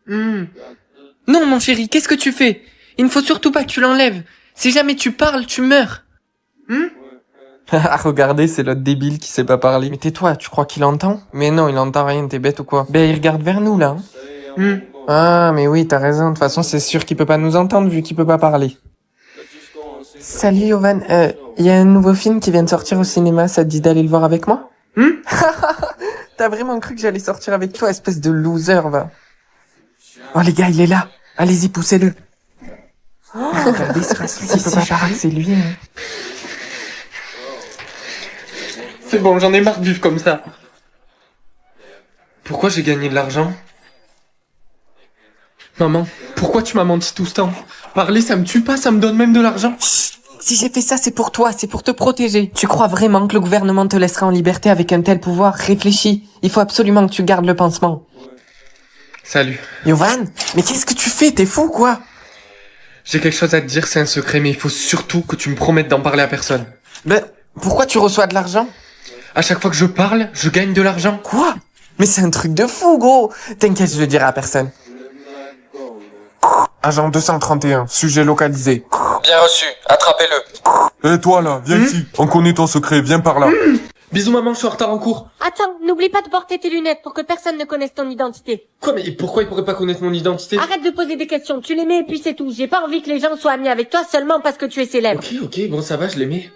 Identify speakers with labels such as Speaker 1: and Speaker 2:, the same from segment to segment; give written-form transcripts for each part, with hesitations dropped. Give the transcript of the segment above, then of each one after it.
Speaker 1: Non, mon chéri, qu'est-ce que tu fais? Il ne faut surtout pas que tu l'enlèves. Si jamais tu parles, tu meurs. Ah, regardez, c'est l'autre débile qui sait pas parler. Mais tais-toi, tu crois qu'il entend? Mais non, il entend rien, t'es bête ou quoi? Ben, il regarde vers nous, là. Ah, mais oui, t'as raison. De toute façon, c'est sûr qu'il peut pas nous entendre vu qu'il peut pas parler. Salut, Yovan. Y a un nouveau film qui vient de sortir au cinéma. Ça te dit d'aller le voir avec moi? T'as vraiment cru que j'allais sortir avec toi, espèce de loser, va. Oh, les gars, il est là. Allez-y, poussez-le. Regardez, c'est celui qui peut pas parler, c'est lui. Hein. C'est bon, j'en ai marre de vivre comme ça. Pourquoi j'ai gagné de l'argent? Maman, pourquoi tu m'as menti tout ce temps? Parler, ça me tue pas, ça me donne même de l'argent. Si j'ai fait ça, c'est pour toi, c'est pour te protéger. Tu crois vraiment que le gouvernement te laissera en liberté avec un tel pouvoir? Réfléchis, il faut absolument que tu gardes le pansement. Salut. Yovan, mais qu'est-ce que tu fais? T'es fou, quoi? J'ai quelque chose à te dire, c'est un secret, mais il faut surtout que tu me promettes d'en parler à personne. Ben, pourquoi tu reçois de l'argent? À chaque fois que je parle, je gagne de l'argent. Quoi? Mais c'est un truc de fou, gros. T'inquiète, je le dirai à personne.
Speaker 2: Agent 231, sujet localisé.
Speaker 1: Bien reçu, attrapez-le.
Speaker 2: Et toi là, viens ici. On connaît ton secret, viens par là.
Speaker 1: Bisous maman, je suis en retard en cours.
Speaker 3: Attends, n'oublie pas de porter tes lunettes pour que personne ne connaisse ton identité.
Speaker 1: Quoi, mais pourquoi il pourrait pas connaître mon identité?
Speaker 3: Arrête de poser des questions, tu les mets et puis c'est tout. J'ai pas envie que les gens soient amis avec toi seulement parce que tu es célèbre.
Speaker 1: Ok, bon ça va, je l'aimais.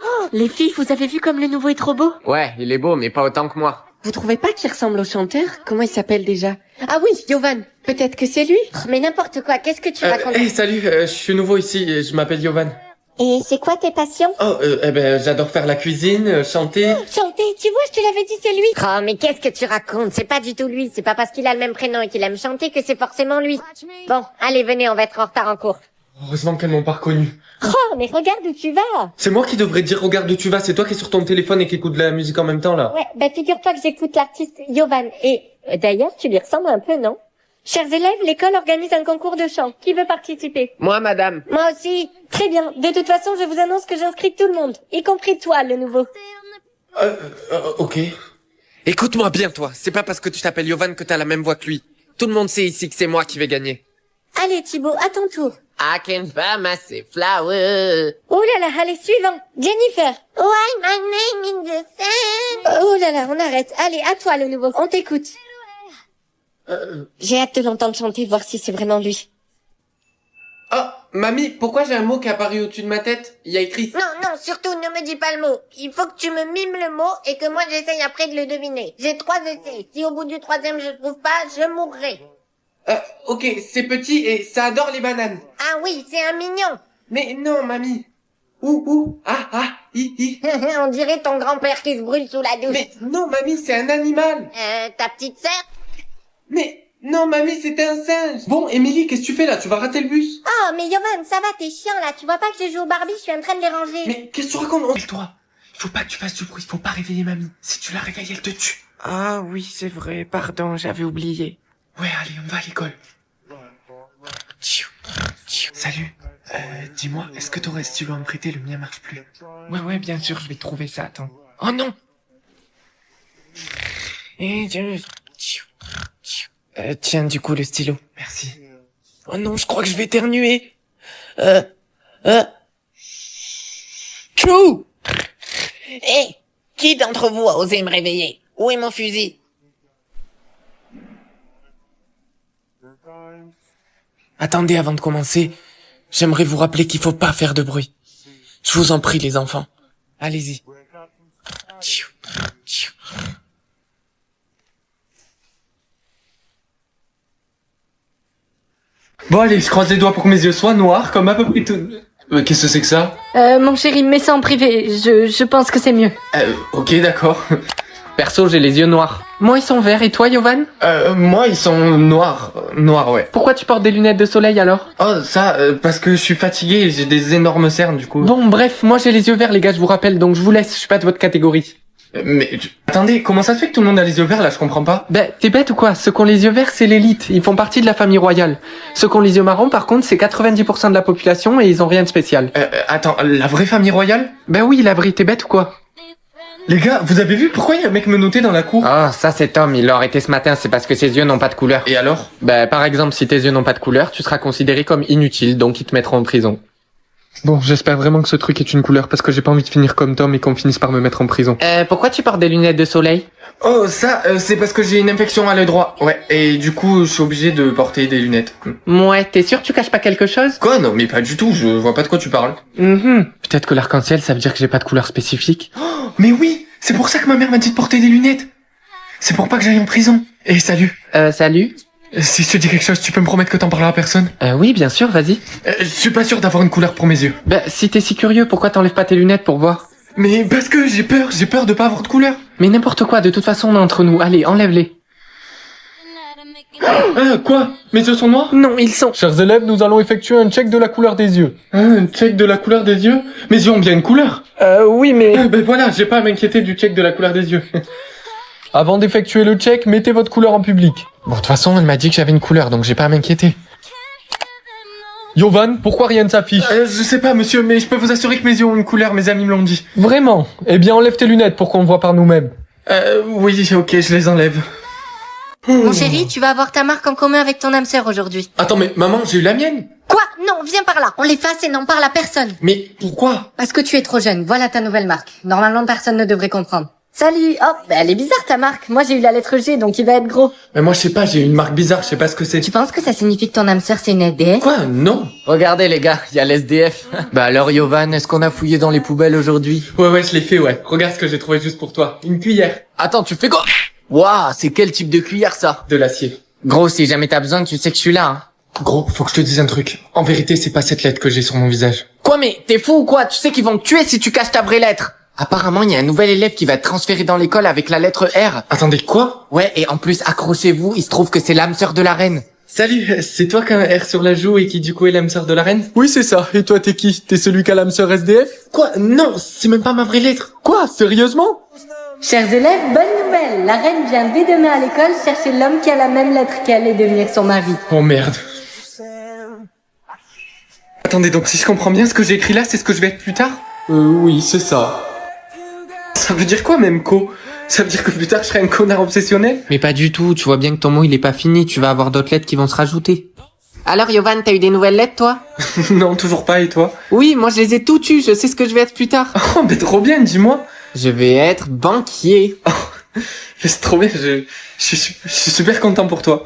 Speaker 3: Oh, les filles, vous avez vu comme le nouveau est trop beau?
Speaker 1: Ouais, il est beau, mais pas autant que moi.
Speaker 3: Vous trouvez pas qu'il ressemble au chanteur? Comment il s'appelle déjà? Ah oui, Yovan. Peut-être que c'est lui? Oh, mais n'importe quoi, qu'est-ce que tu racontes?
Speaker 1: Hey, salut, je suis nouveau ici, je m'appelle Yovan.
Speaker 3: Et c'est quoi tes passions?
Speaker 1: Oh, j'adore faire la cuisine, chanter.
Speaker 3: Chanter, tu vois, je te l'avais dit, c'est lui. Oh, mais qu'est-ce que tu racontes? C'est pas du tout lui. C'est pas parce qu'il a le même prénom et qu'il aime chanter que c'est forcément lui. Bon, allez, venez, on va être en retard en cours.
Speaker 1: Heureusement qu'elles m'ont pas reconnu.
Speaker 3: Oh, mais regarde où tu vas.
Speaker 1: C'est moi qui devrais dire regarde où tu vas, c'est toi qui es sur ton téléphone et qui écoute de la musique en même temps là.
Speaker 3: Ouais, bah figure-toi que j'écoute l'artiste Yovan. Et d'ailleurs, tu lui ressembles un peu, non? Chers élèves, l'école organise un concours de chant. Qui veut participer?
Speaker 1: Moi, madame.
Speaker 3: Moi aussi. Très bien. De toute façon, je vous annonce que j'inscris tout le monde, y compris toi, le nouveau.
Speaker 1: Ok. Écoute-moi bien, toi. C'est pas parce que tu t'appelles Yovan que t'as la même voix que lui. Tout le monde sait ici que c'est moi qui vais gagner.
Speaker 3: Allez, Thibaut, à ton tour.
Speaker 1: I can buy myself flowers.
Speaker 3: Oh là là, allez, suivant. Jennifer. Why my name in the sand? Oh là là, on arrête. Allez, à toi, le nouveau. On t'écoute. J'ai hâte de l'entendre chanter, voir si c'est vraiment lui.
Speaker 1: Oh, mamie, pourquoi j'ai un mot qui est apparu au-dessus de ma tête? Il y a écrit...
Speaker 3: Non, surtout, ne me dis pas le mot. Il faut que tu me mimes le mot et que moi j'essaye après de le deviner. J'ai 3 essais. Si au bout du 3e je trouve pas, je mourrai.
Speaker 1: Ok, c'est petit et ça adore les bananes.
Speaker 3: Ah oui, c'est un mignon.
Speaker 1: Mais non, mamie. Ouh, hi.
Speaker 3: On dirait ton grand-père qui se brûle sous la douche.
Speaker 1: Mais non, mamie, c'est un animal.
Speaker 3: Ta petite sœur?
Speaker 1: Mais non, mamie, c'était un singe. Bon, Émilie, qu'est-ce que tu fais là? Tu vas rater le bus.
Speaker 3: Oh, mais Yovan, ça va, t'es chiant là. Tu vois pas que je joue au Barbie, je suis en train de les ranger.
Speaker 1: Mais qu'est-ce que tu racontes? Toi, il faut pas que tu fasses du bruit, il faut pas réveiller mamie. Si tu la réveilles, elle te tue. Ah oui, c'est vrai, pardon, j'avais oublié. Ouais, allez, on va à l'école. Salut. Dis-moi, est-ce que t'aurais un stylo à me prêter? Le mien marche plus. Ouais, bien sûr, je vais trouver ça, attends. Oh non! Tiens, du coup, le stylo. Merci. Oh non, je crois que je vais éternuer. Chou!
Speaker 4: Hé, qui d'entre vous a osé me réveiller? Où est mon fusil?
Speaker 1: Attendez, avant de commencer, j'aimerais vous rappeler qu'il faut pas faire de bruit. Je vous en prie, les enfants. Allez-y. Bon allez, je croise les doigts pour que mes yeux soient noirs, comme à peu près tout... Qu'est-ce que c'est que ça?
Speaker 3: Mon chéri, mets ça en privé. Je pense que c'est mieux.
Speaker 1: Ok, d'accord. Perso, j'ai les yeux noirs. Moi, ils sont verts. Et toi, Yovan? Moi, ils sont noirs. Noirs, ouais. Pourquoi tu portes des lunettes de soleil, alors? Oh, ça, parce que je suis fatigué et j'ai des énormes cernes, du coup. Bon, bref, moi, j'ai les yeux verts, les gars, je vous rappelle, donc je vous laisse, je suis pas de votre catégorie. Attendez, comment ça se fait que tout le monde a les yeux verts, là, je comprends pas? Ben, t'es bête ou quoi? Ceux qui ont les yeux verts, c'est l'élite. Ils font partie de la famille royale. Ceux qui ont les yeux marrons, par contre, c'est 90% de la population et ils ont rien de spécial. Attends, la vraie famille royale? Ben oui, la vraie, t'es bête ou quoi? Les gars, vous avez vu pourquoi il y a un mec menotté dans la cour?
Speaker 5: Oh, ça c'est Tom, il l'a arrêté ce matin, c'est parce que ses yeux n'ont pas de couleur.
Speaker 1: Et alors?
Speaker 5: Bah, par exemple, si tes yeux n'ont pas de couleur, tu seras considéré comme inutile, donc ils te mettront en prison.
Speaker 1: Bon, j'espère vraiment que ce truc est une couleur parce que j'ai pas envie de finir comme Tom et qu'on finisse par me mettre en prison.
Speaker 5: Pourquoi tu portes des lunettes de soleil?
Speaker 1: Oh, ça, c'est parce que j'ai une infection à l'œil droit. Ouais, et du coup, je suis obligé de porter des lunettes.
Speaker 5: Ouais, t'es sûr que tu caches pas quelque chose?
Speaker 1: Quoi? Non, mais pas du tout, je vois pas de quoi tu parles.
Speaker 5: Peut-être que l'arc-en-ciel, ça veut dire que j'ai pas de couleur spécifique.
Speaker 1: Oh, mais oui, c'est pour ça que ma mère m'a dit de porter des lunettes. C'est pour pas que j'aille en prison. Et salut.
Speaker 5: Salut?
Speaker 1: Si je te dis quelque chose, tu peux me promettre que t'en parleras à personne?
Speaker 5: Oui, bien sûr, vas-y.
Speaker 1: Je suis pas sûr d'avoir une couleur pour mes yeux.
Speaker 5: Bah, si t'es si curieux, pourquoi t'enlèves pas tes lunettes pour voir?
Speaker 1: Mais parce que j'ai peur de pas avoir de couleur.
Speaker 5: Mais n'importe quoi, de toute façon, on est entre nous. Allez, enlève-les.
Speaker 1: Quoi? Mes yeux sont noirs?
Speaker 5: Non, ils sont...
Speaker 1: Chers élèves, nous allons effectuer un check de la couleur des yeux. Un check de la couleur des yeux? Mes yeux ont bien une couleur.
Speaker 5: Oui, mais...
Speaker 1: Ben voilà, j'ai pas à m'inquiéter du check de la couleur des yeux. Avant d'effectuer le check, mettez votre couleur en public. Bon, de toute façon, elle m'a dit que j'avais une couleur, donc j'ai pas à m'inquiéter. Yovan, pourquoi rien ne s'affiche? Je sais pas, monsieur, mais je peux vous assurer que mes yeux ont une couleur, mes amis me l'ont dit. Vraiment? Eh bien, enlève tes lunettes pour qu'on le voit par nous-mêmes. Oui, ok, je les enlève.
Speaker 3: Mon chéri, tu vas avoir ta marque en commun avec ton âme sœur aujourd'hui.
Speaker 1: Attends, mais maman, j'ai eu la mienne.
Speaker 3: Quoi? Non, viens par là. On l'efface et n'en parle à personne.
Speaker 1: Mais pourquoi?
Speaker 3: Parce que tu es trop jeune. Voilà ta nouvelle marque. Normalement, personne ne devrait comprendre. Salut. Oh, bah elle est bizarre ta marque. Moi, j'ai eu la lettre G, donc il va être gros.
Speaker 1: Mais moi, je sais pas, j'ai eu une marque bizarre, je sais pas ce que c'est.
Speaker 3: Tu penses que ça signifie que ton âme sœur, c'est une SDF?
Speaker 1: Quoi? Non.
Speaker 5: Regardez les gars, il y a l'SDF. Bah alors Yovan, est-ce qu'on a fouillé dans les poubelles aujourd'hui?
Speaker 1: Ouais, je l'ai fait, ouais. Regarde ce que j'ai trouvé juste pour toi. Une cuillère.
Speaker 5: Attends, tu fais quoi? Waouh, c'est quel type de cuillère ça?
Speaker 1: De l'acier.
Speaker 5: Gros, si jamais t'as besoin, tu sais que je suis là, hein.
Speaker 1: Gros, faut que je te dise un truc. En vérité, c'est pas cette lettre que j'ai sur mon visage.
Speaker 5: Quoi, mais t'es fou ou quoi? Tu sais qu'ils vont te tuer si tu caches ta vraie lettre. Apparemment, il y a un nouvel élève qui va être transféré dans l'école avec la lettre R.
Speaker 1: Attendez, quoi?
Speaker 5: Ouais, et en plus, accrochez-vous, il se trouve que c'est l'âme sœur de la reine.
Speaker 1: Salut, c'est toi qui as un R sur la joue et qui du coup est l'âme sœur de la reine?
Speaker 2: Oui, c'est ça. Et toi, t'es qui? T'es celui qui a l'âme sœur SDF?
Speaker 1: Quoi? Non, c'est même pas ma vraie lettre.
Speaker 2: Quoi? Sérieusement?
Speaker 3: Chers élèves, bonne nouvelle. La reine vient dès demain à l'école chercher l'homme qui a la même lettre qu'elle et devenir son mari.
Speaker 1: Oh merde. Attendez, donc si je comprends bien, ce que j'ai écrit là, c'est ce que je vais être plus tard?
Speaker 2: Oui, c'est ça.
Speaker 1: Ça veut dire quoi même, co? Ça veut dire que plus tard je serai un connard obsessionnel?
Speaker 5: Mais pas du tout, tu vois bien que ton mot il est pas fini, tu vas avoir d'autres lettres qui vont se rajouter. Alors Yovan, t'as eu des nouvelles lettres toi?
Speaker 1: Non, toujours pas, et toi?
Speaker 5: Oui, moi je les ai toutes eues, je sais ce que je vais être plus tard.
Speaker 1: Oh, mais trop bien, dis-moi.
Speaker 5: Je vais être banquier.
Speaker 1: C'est trop bien, je suis super content pour toi.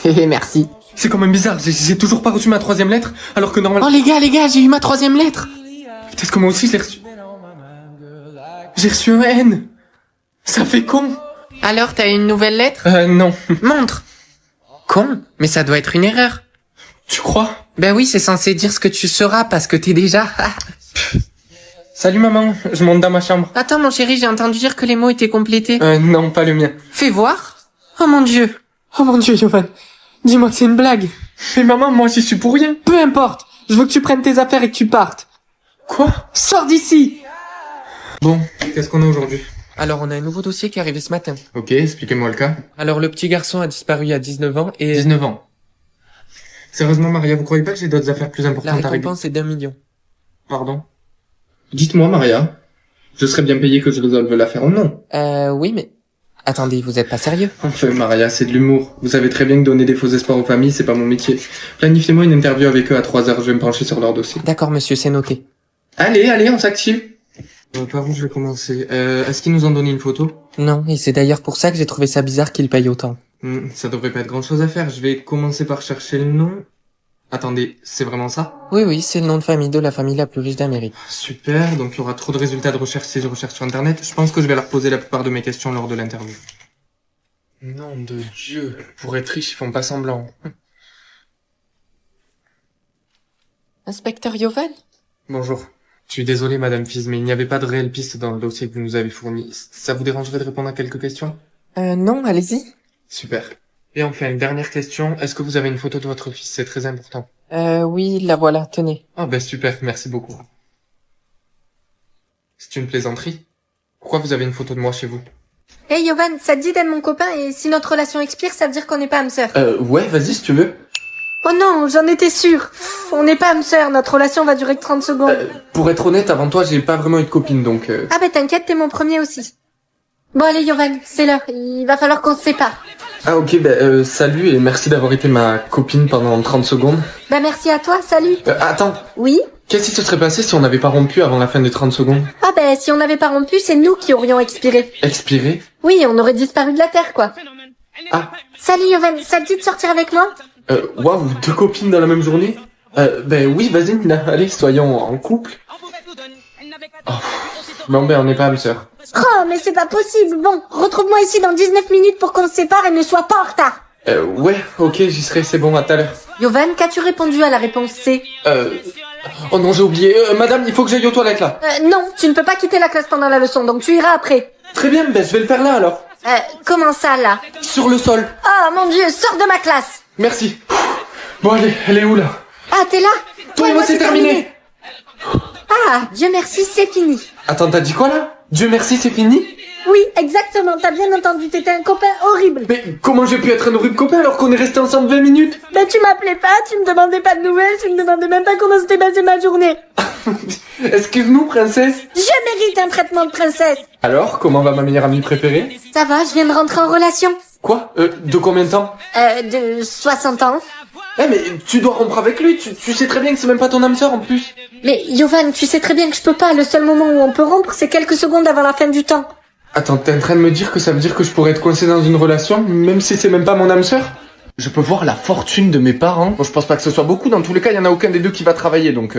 Speaker 5: Merci.
Speaker 1: C'est quand même bizarre, j'ai toujours pas reçu ma 3e lettre, alors que normalement...
Speaker 5: Oh les gars, j'ai eu ma 3e lettre.
Speaker 1: Peut-être que moi aussi je l'ai reçu. J'ai reçu un N. Ça fait con.
Speaker 5: Alors, t'as eu une nouvelle lettre?
Speaker 1: Non.
Speaker 5: Montre. Con? Mais ça doit être une erreur.
Speaker 1: Tu crois?
Speaker 5: Ben oui, c'est censé dire ce que tu seras parce que t'es déjà...
Speaker 1: Salut maman, je monte dans ma chambre.
Speaker 5: Attends mon chéri, j'ai entendu dire que les mots étaient complétés.
Speaker 1: Non, pas le mien.
Speaker 5: Fais voir. Oh mon dieu, Yovan. Dis-moi que c'est une blague.
Speaker 1: Mais maman, moi j'y suis pour rien.
Speaker 5: Peu importe. Je veux que tu prennes tes affaires et que tu partes.
Speaker 1: Quoi?
Speaker 5: Sors d'ici.
Speaker 1: Bon, qu'est-ce qu'on a aujourd'hui?
Speaker 5: Alors, on a un nouveau dossier qui est arrivé ce matin.
Speaker 1: Ok, expliquez-moi le cas.
Speaker 5: Alors, le petit garçon a disparu à 19 ans et...
Speaker 1: 19 ans. Sérieusement, Maria, vous croyez pas que j'ai d'autres affaires plus
Speaker 5: La
Speaker 1: importantes à régler?
Speaker 5: récompense est d'1 million.
Speaker 1: Pardon? Dites-moi, Maria. Je serais bien payé que je résolve l'affaire ou non?
Speaker 5: Oui, mais... Attendez, vous êtes pas sérieux?
Speaker 1: Enfin, Maria, c'est de l'humour. Vous savez très bien que donner des faux espoirs aux familles, c'est pas mon métier. Planifiez-moi une interview avec eux à 3h, je vais me pencher sur leur dossier.
Speaker 5: D'accord, monsieur, c'est noté.
Speaker 1: Allez, on s'active. Par où je vais commencer? Est-ce qu'ils nous ont donné une photo?
Speaker 5: Non, et c'est d'ailleurs pour ça que j'ai trouvé ça bizarre qu'il paye autant.
Speaker 1: Ça devrait pas être grand-chose à faire. Je vais commencer par chercher le nom. Attendez, c'est vraiment ça?
Speaker 5: Oui, c'est le nom de famille de la famille la plus riche d'Amérique.
Speaker 1: Super, donc il y aura trop de résultats de recherche si je recherche sur internet. Je pense que je vais leur poser la plupart de mes questions lors de l'interview. Nom de Dieu, pour être riche, ils font pas semblant.
Speaker 5: Inspecteur Yovan?
Speaker 1: Bonjour. Je suis désolé, Madame Fiz, mais il n'y avait pas de réelle piste dans le dossier que vous nous avez fourni. Ça vous dérangerait de répondre à quelques questions?
Speaker 5: Non, allez-y.
Speaker 1: Super. Et enfin, une dernière question. Est-ce que vous avez une photo de votre fils? C'est très important.
Speaker 5: Oui, la voilà, tenez.
Speaker 1: Ah ben super, merci beaucoup. C'est une plaisanterie? Pourquoi vous avez une photo de moi chez vous?
Speaker 3: Hey Yovan, ça te dit d'être mon copain et si notre relation expire, ça veut dire qu'on n'est pas âme sœur.
Speaker 1: Ouais, vas-y si tu veux.
Speaker 6: Oh non, j'en étais sûre. On n'est pas âme sœur, notre relation va durer que 30 secondes.
Speaker 2: Pour être honnête, avant toi, j'ai pas vraiment eu de copine, donc...
Speaker 6: Ah bah t'inquiète, t'es mon premier aussi. Bon allez Yovan, c'est l'heure, il va falloir qu'on se sépare.
Speaker 2: Ah ok, salut et merci d'avoir été ma copine pendant 30 secondes.
Speaker 6: Bah merci à toi, salut.
Speaker 2: Attends,
Speaker 6: Oui?
Speaker 2: qu'est-ce qui se serait passé si on n'avait pas rompu avant la fin des 30 secondes?
Speaker 6: Ah bah si on n'avait pas rompu, c'est nous qui aurions expiré.
Speaker 2: Expiré?
Speaker 6: Oui, on aurait disparu de la Terre quoi.
Speaker 2: Ah,
Speaker 6: Salut Yovan, ça te dit de sortir avec moi?
Speaker 2: waouh, 2 copines dans la même journée? Oui, vas-y Nina, allez, soyons en couple. Oh, bon on n'est pas âme sœur.
Speaker 6: Oh mais c'est pas possible, bon, retrouve-moi ici dans 19 minutes pour qu'on se sépare et ne sois pas en retard.
Speaker 2: Ouais, ok, j'y serai, c'est bon, à tout à l'heure.
Speaker 6: Yovan, qu'as-tu répondu à la réponse C?
Speaker 2: Oh non, j'ai oublié. Madame, il faut que j'aille aux toilettes là.
Speaker 6: Non, tu ne peux pas quitter la classe pendant la leçon, donc tu iras après.
Speaker 2: Très bien, je vais le faire là alors.
Speaker 6: Comment ça là?
Speaker 2: Sur le sol.
Speaker 6: Oh mon dieu, sors de ma classe.
Speaker 2: Merci. Bon allez, elle est où là?
Speaker 6: Ah, t'es là?
Speaker 2: Toi et moi c'est terminé.
Speaker 6: Ah, Dieu merci, c'est fini.
Speaker 2: Attends, t'as dit quoi là? Dieu merci, c'est fini?
Speaker 6: Oui, exactement, t'as bien entendu, t'étais un copain horrible.
Speaker 2: Mais comment j'ai pu être un horrible copain alors qu'on est resté ensemble 20 minutes?
Speaker 6: Mais tu m'appelais pas, tu me demandais pas de nouvelles, tu me demandais même pas comment s'était passée ma journée.
Speaker 2: Excuse-nous, princesse.
Speaker 6: Je mérite un traitement de princesse.
Speaker 2: Alors, comment va ma meilleure amie préférée?
Speaker 6: Ça va, je viens de rentrer en relation.
Speaker 2: Quoi? De combien de temps?
Speaker 6: De 60 ans.
Speaker 2: Mais tu dois rompre avec lui, tu sais très bien que c'est même pas ton âme sœur en plus.
Speaker 6: Mais Yovan, tu sais très bien que je peux pas, le seul moment où on peut rompre, c'est quelques secondes avant la fin du temps.
Speaker 2: Attends, t'es en train de me dire que ça veut dire que je pourrais être coincé dans une relation, même si c'est même pas mon âme sœur? Je peux voir la fortune de mes parents. Bon, je pense pas que ce soit beaucoup, dans tous les cas, il y en a aucun des deux qui va travailler, donc...